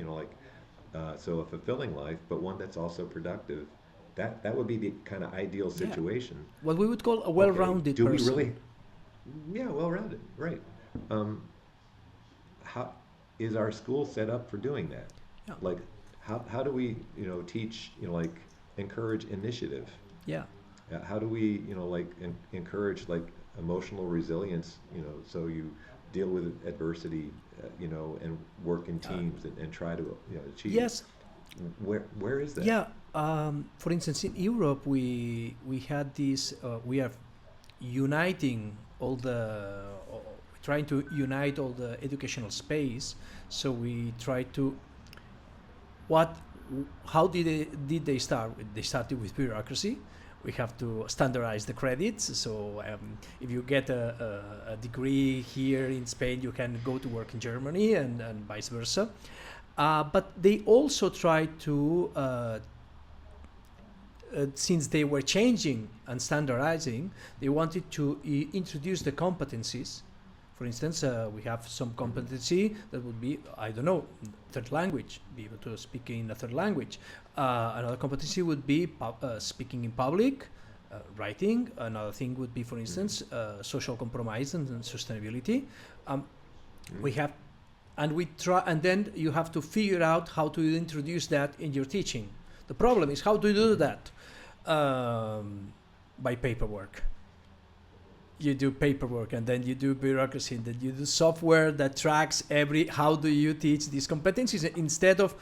So a fulfilling life, but one that's also productive. That would be the kind of ideal Yeah. situation. What we would call a Okay, well-rounded do we person. really? Yeah, well-rounded, right. Um, how is our school set up for doing that? Yeah. Like, how do we, teach, like, encourage initiative? Yeah. How do we, like, encourage, like, emotional resilience, so you deal with adversity, and work in teams and try to, achieve? Yes. Where is that? Yeah. For instance, in Europe, we had this. We are uniting all the, trying to unite all the educational space. So we try to. How did they start? They started with bureaucracy. We have to standardize the credits. So if you get a degree here in Spain, you can go to work in Germany, and vice versa. But they also tried to, since they were changing and standardizing, they wanted to introduce the competencies. For instance, we have some competency that would be, I don't know, third language, be able to speak in a third language. Another competency would be speaking in public, writing. Another thing would be, for instance, social compromise and sustainability. We have, and we try, and then you have to figure out how to introduce that in your teaching. The problem is how to do that by paperwork. You do paperwork, and then you do bureaucracy, and then you do software that tracks how do you teach these competencies, instead of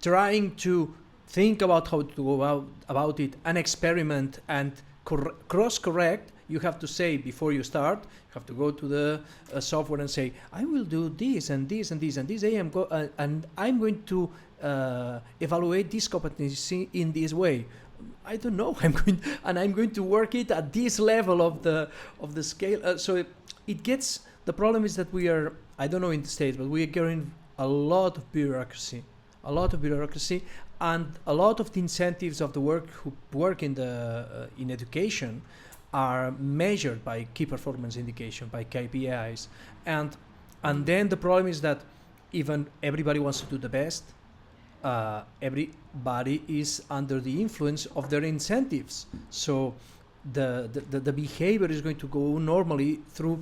trying to think about how to go about it and experiment and cross correct. You have to say before you start, you have to go to the software and say, I will do this and this and this and this, and I'm going to evaluate this competency in this way. I don't know. I'm going to work it at this level of the scale. So it gets. The problem is that we are. I don't know in the States, but we are getting a lot of bureaucracy, and a lot of the incentives of the who work in education are measured by key performance indication, by KPIs, and then the problem is that even everybody wants to do the best. Everybody is under the influence of their incentives. So the behavior is going to go normally through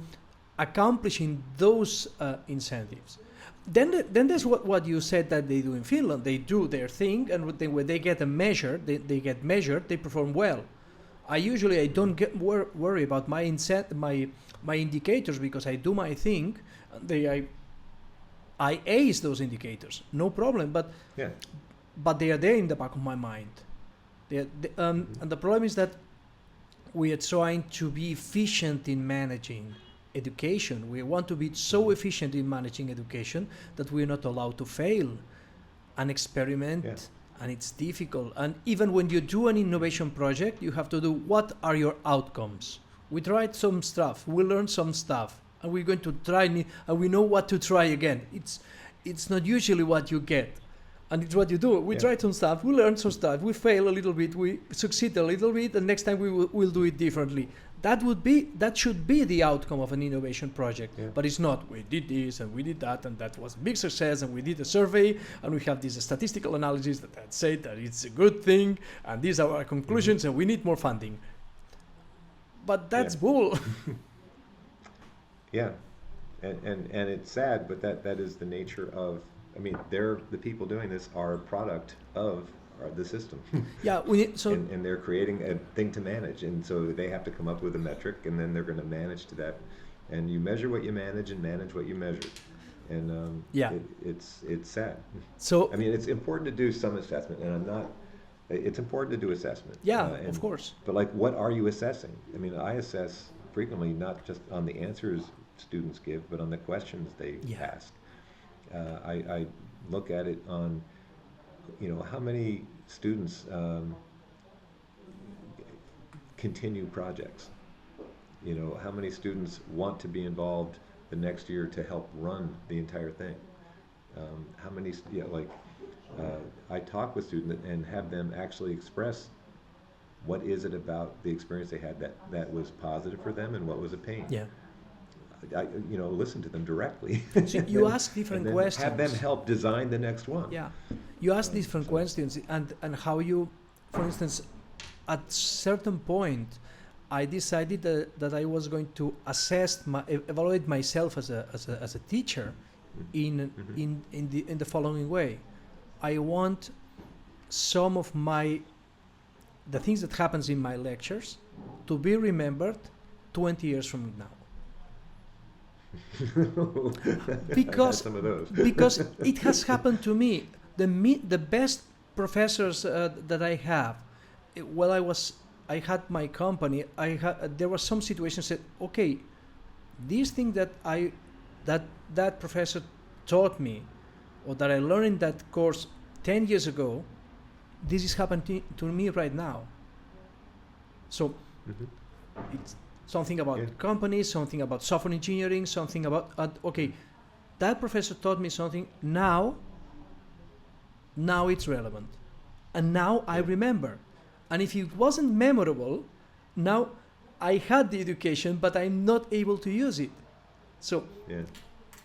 accomplishing those incentives. Then there's what you said that they do in Finland. They do their thing, and when they get measured, they perform well. I don't get worry about my indicators, because I do my thing. I ace those indicators, no problem, but they are there in the back of my mind. And the problem is that we are trying to be efficient in managing education. We want to be so efficient in managing education that we are not allowed to fail and experiment, and it's difficult. And even when you do an innovation project, you have to do, what are your outcomes? We tried some stuff, we learned some stuff, and we're going to try, and we know what to try again. It's not usually what you get, and it's what you do. We try some stuff, we learn some stuff, we fail a little bit, we succeed a little bit, and next time we'll do it differently. That should be the outcome of an innovation project, but it's not. We did this and we did that, and that was a big success, and we did a survey, and we have this statistical analysis that said that it's a good thing, and these are our conclusions, and we need more funding. But that's bull. Yeah, and it's sad, but that is the nature of. I mean, the people doing this are a product of the system. Yeah, and they're creating a thing to manage, and so they have to come up with a metric, and then they're going to manage to that. And you measure what you manage, and manage what you measure. And it's sad. So I mean, it's important to do some assessment, and it's important to do assessment. Yeah, of course. But like, what are you assessing? I mean, I assess frequently not just on the answers students give, but on the questions they ask. I look at it on, how many students continue projects. How many students want to be involved the next year to help run the entire thing. How many, I talk with students and have them actually express what is it about the experience they had that was positive for them, and what was a pain. Yeah. listen to them directly. So you ask different and then questions. have them help design the next one. Yeah, you ask different questions, and how you, for instance, at certain point, I decided that I was going to evaluate myself as a teacher in the following way. I want some of the things that happens in my lectures to be remembered 20 years from now. Because some of those. because it has happened to me. The best professors that I have, while I had my company, there were some situations that, okay, this thing that professor taught me, or that I learned in that course 10 years ago, this is happening to me right now. So it's something about companies, something about software engineering, something about, okay, that professor taught me something, now it's relevant. And now I remember. And if it wasn't memorable, now I had the education, but I'm not able to use it. So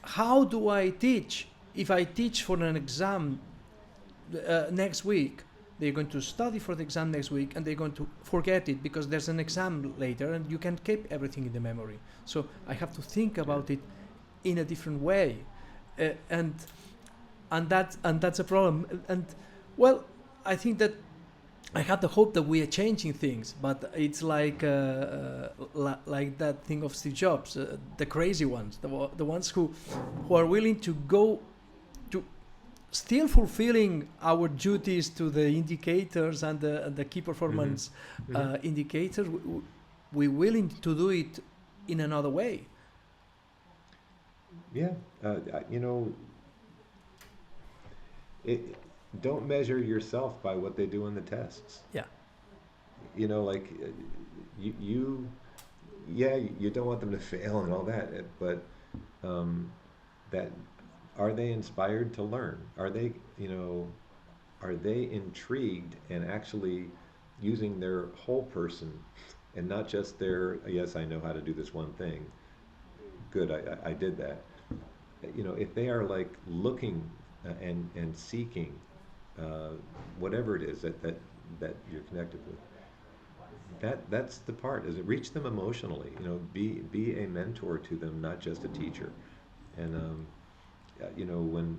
how do I teach? If I teach for an exam next week, they're going to study for the exam next week, and they're going to forget it because there's an exam later, and you can keep everything in the memory. So I have to think about it in a different way, and that's a problem. And well, I think that I had the hope that we are changing things, but it's like that thing of Steve Jobs, the crazy ones, the ones who are willing to go to still fulfilling our duties to the indicators and the key performance indicators. We're willing to do it in another way. Yeah, don't measure yourself by what they do in the tests. Yeah. You don't want them to fail and all that, but that, are they inspired to learn? Are they intrigued and actually using their whole person and not just their, yes, I know how to do this one thing. Good, I did that. If they are like looking and seeking whatever it is that you're connected with, that's the part, is it reach them emotionally, be a mentor to them, not just a teacher. And when,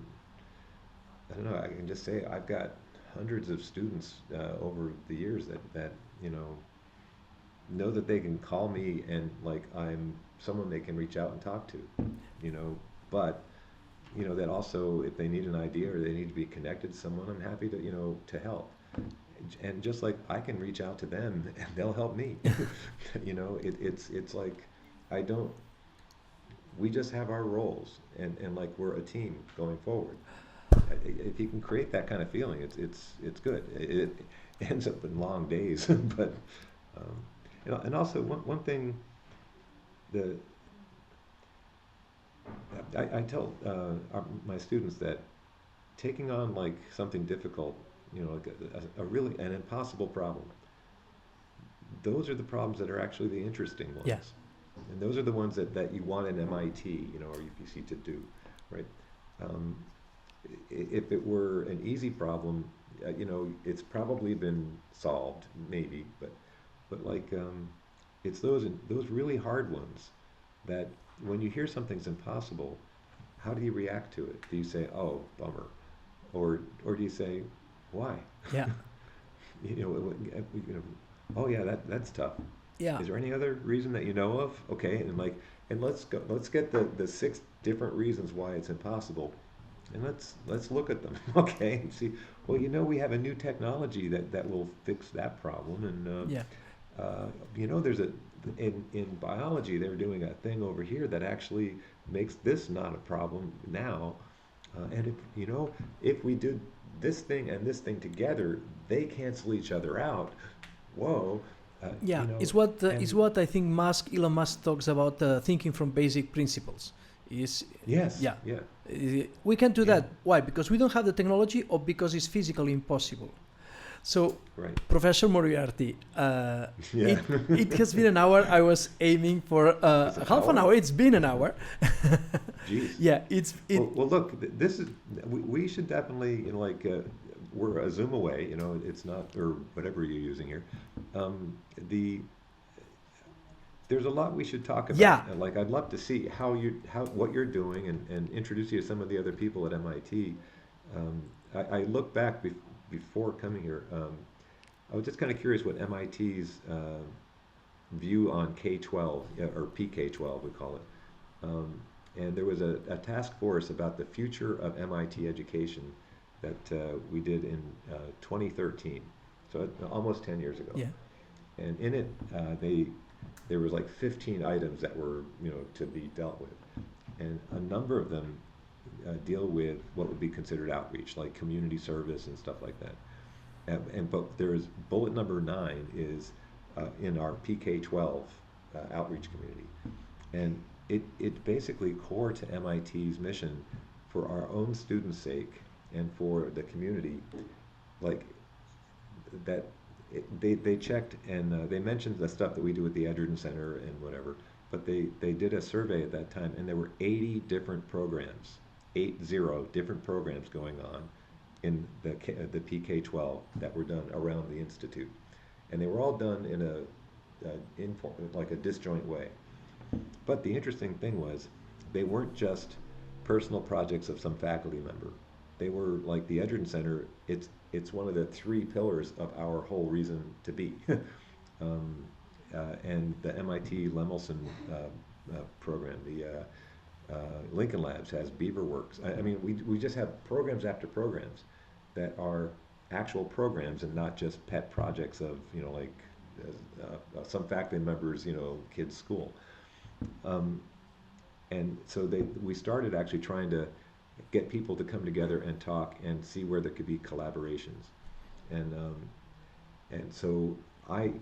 I don't know, I can just say I've got hundreds of students over the years that know that they can call me and like I'm someone they can reach out and talk to, but that also, if they need an idea or they need to be connected to someone, I'm happy to help. And just like I can reach out to them and they'll help me. It's like we just have our roles and like we're a team going forward. If you can create that kind of feeling, it's good. It ends up in long days, but and also one thing, I tell my students that taking on like something difficult, like a really an impossible problem, those are the problems that are actually the interesting ones. Yes. And those are the ones that you want an MIT, or UPC to do, right? If it were an easy problem, it's probably been solved, maybe, but like it's those really hard ones that when you hear something's impossible, how do you react to it? Do you say, "Oh, bummer," or do you say, "Why?" Yeah. Oh yeah, that's tough. Yeah. Is there any other reason that you know of? Okay, and let's get the 6 different reasons why it's impossible, and let's look at them. Okay, and see. Well, we have a new technology that will fix that problem, and there's in biology they're doing a thing over here that actually makes this not a problem now, and if we do this thing and this thing together, they cancel each other out. Whoa. It's what I think Elon Musk talks about, thinking from basic principles. We can do that. Why? Because we don't have the technology, or because it's physically impossible. So, Right. Professor Moriarty, Yeah. it has been an hour. I was aiming for half an hour. It's been an hour. Jeez. Yeah, Well, look, this is we should definitely, you know, like we're a Zoom away. You know, it's not, or whatever you're using here. The There's a lot we should talk about. Yeah. Like, I'd love to see what you're doing, and introduce you to some of the other people at MIT. I look back before coming here. I was just kind of curious what MIT's view on K-12, or PK-12 we call it. And there was a task force about the future of MIT education that we did in 2013, so almost 10 years ago. Yeah. And in it, there was like 15 items that were, you know, to be dealt with, and a number of them deal with what would be considered outreach, like community service and stuff like that. But there's bullet number 9 is in our PK-12 outreach community, and it's basically core to MIT's mission for our own students' sake and for the community, like that. They checked, and they mentioned the stuff that we do at the Edgerton Center and whatever, but they did a survey at that time, and there were 80 different programs, 80 different programs going on in the PK-12 that were done around the institute, and they were all done in like a disjoint way. But the interesting thing was, they weren't just personal projects of some faculty member. They were like the Edgerton Center. It's one of the 3 pillars of our whole reason to be. And the MIT Lemelson program, the Lincoln Labs has Beaverworks. I mean, we just have programs after programs that are actual programs and not just pet projects of, you know, like some faculty members, you know, kids' school. And so we started actually trying to get people to come together and talk and see where there could be collaborations, and so I'm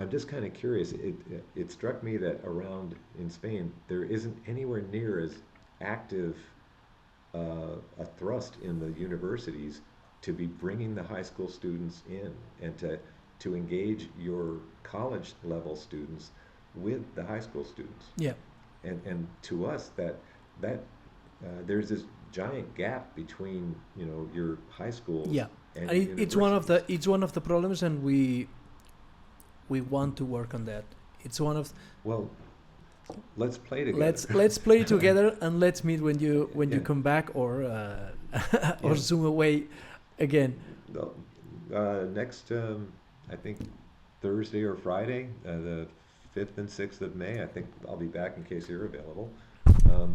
just kind of curious. It struck me that around in Spain there isn't anywhere near as active a thrust in the universities to be bringing the high school students in and to engage your college level students with the high school students. Yeah. And to us that there's this giant gap between, you know, your high schools. Yeah, and it's one of the problems, and we want to work on that. It's one of well, let's play together. Let's play together, and let's meet when you come back, or or Zoom away again. Next, I think Thursday or Friday, the 5th and 6th of May. I think I'll be back in case you're available.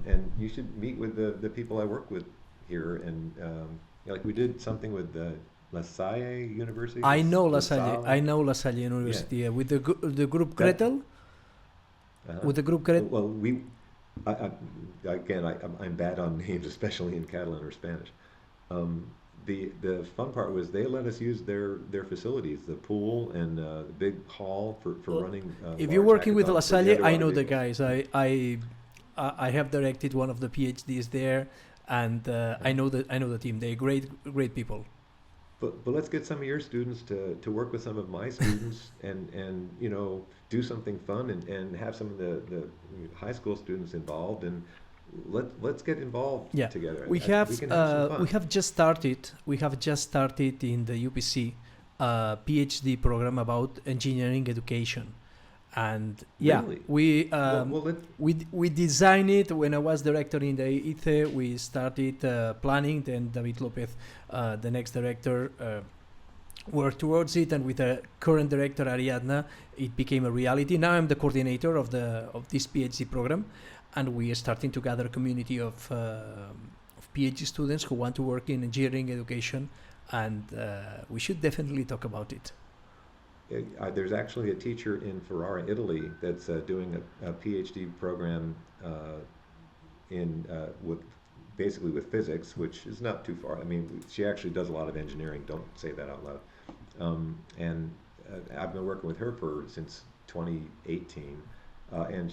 And you should meet with the people I work with here, and like we did something with the La Salle University. I know La Salle. I know La Salle University. Yeah. With the group Gretel. With the group Gretel. Well, I'm bad on names, especially in Catalan or Spanish. The fun part was they let us use their facilities, the pool and the big hall for running. If you're working with La Salle, I know the guys. I have directed one of the PhDs there, and I know the team. They're great people. But let's get some of your students to work with some of my students, and you know, do something fun, and have some of the high school students involved, and let's get involved together. We have just started in the UPC PhD program about engineering education. And really? we designed it when I was director in the ITE. We started planning, then David Lopez, the next director, worked towards it, and with the current director Ariadna, it became a reality. Now I'm the coordinator of this PhD program, and we are starting to gather a community of PhD students who want to work in engineering education, and we should definitely talk about it. There's actually a teacher in Ferrara, Italy, that's doing a PhD program basically with physics, which is not too far. I mean, she actually does a lot of engineering. Don't say that out loud. And I've been working with her since 2018. And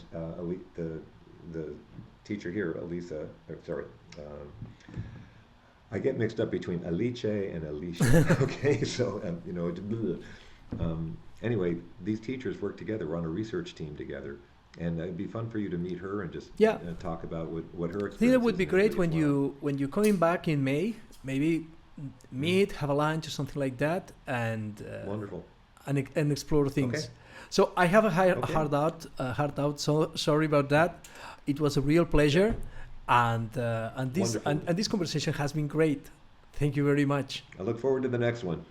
the teacher here, I get mixed up between Alice and Alicia. Okay, so anyway, these teachers work together. We're on a research team together, and it'd be fun for you to meet her and just talk about what her experience. I think that would be great when well. you're coming back in May. Maybe meet, have a lunch or something like that, and Wonderful. and explore things. Okay. So I have a hard out. So sorry about that. It was a real pleasure, and this conversation has been great. Thank you very much. I look forward to the next one.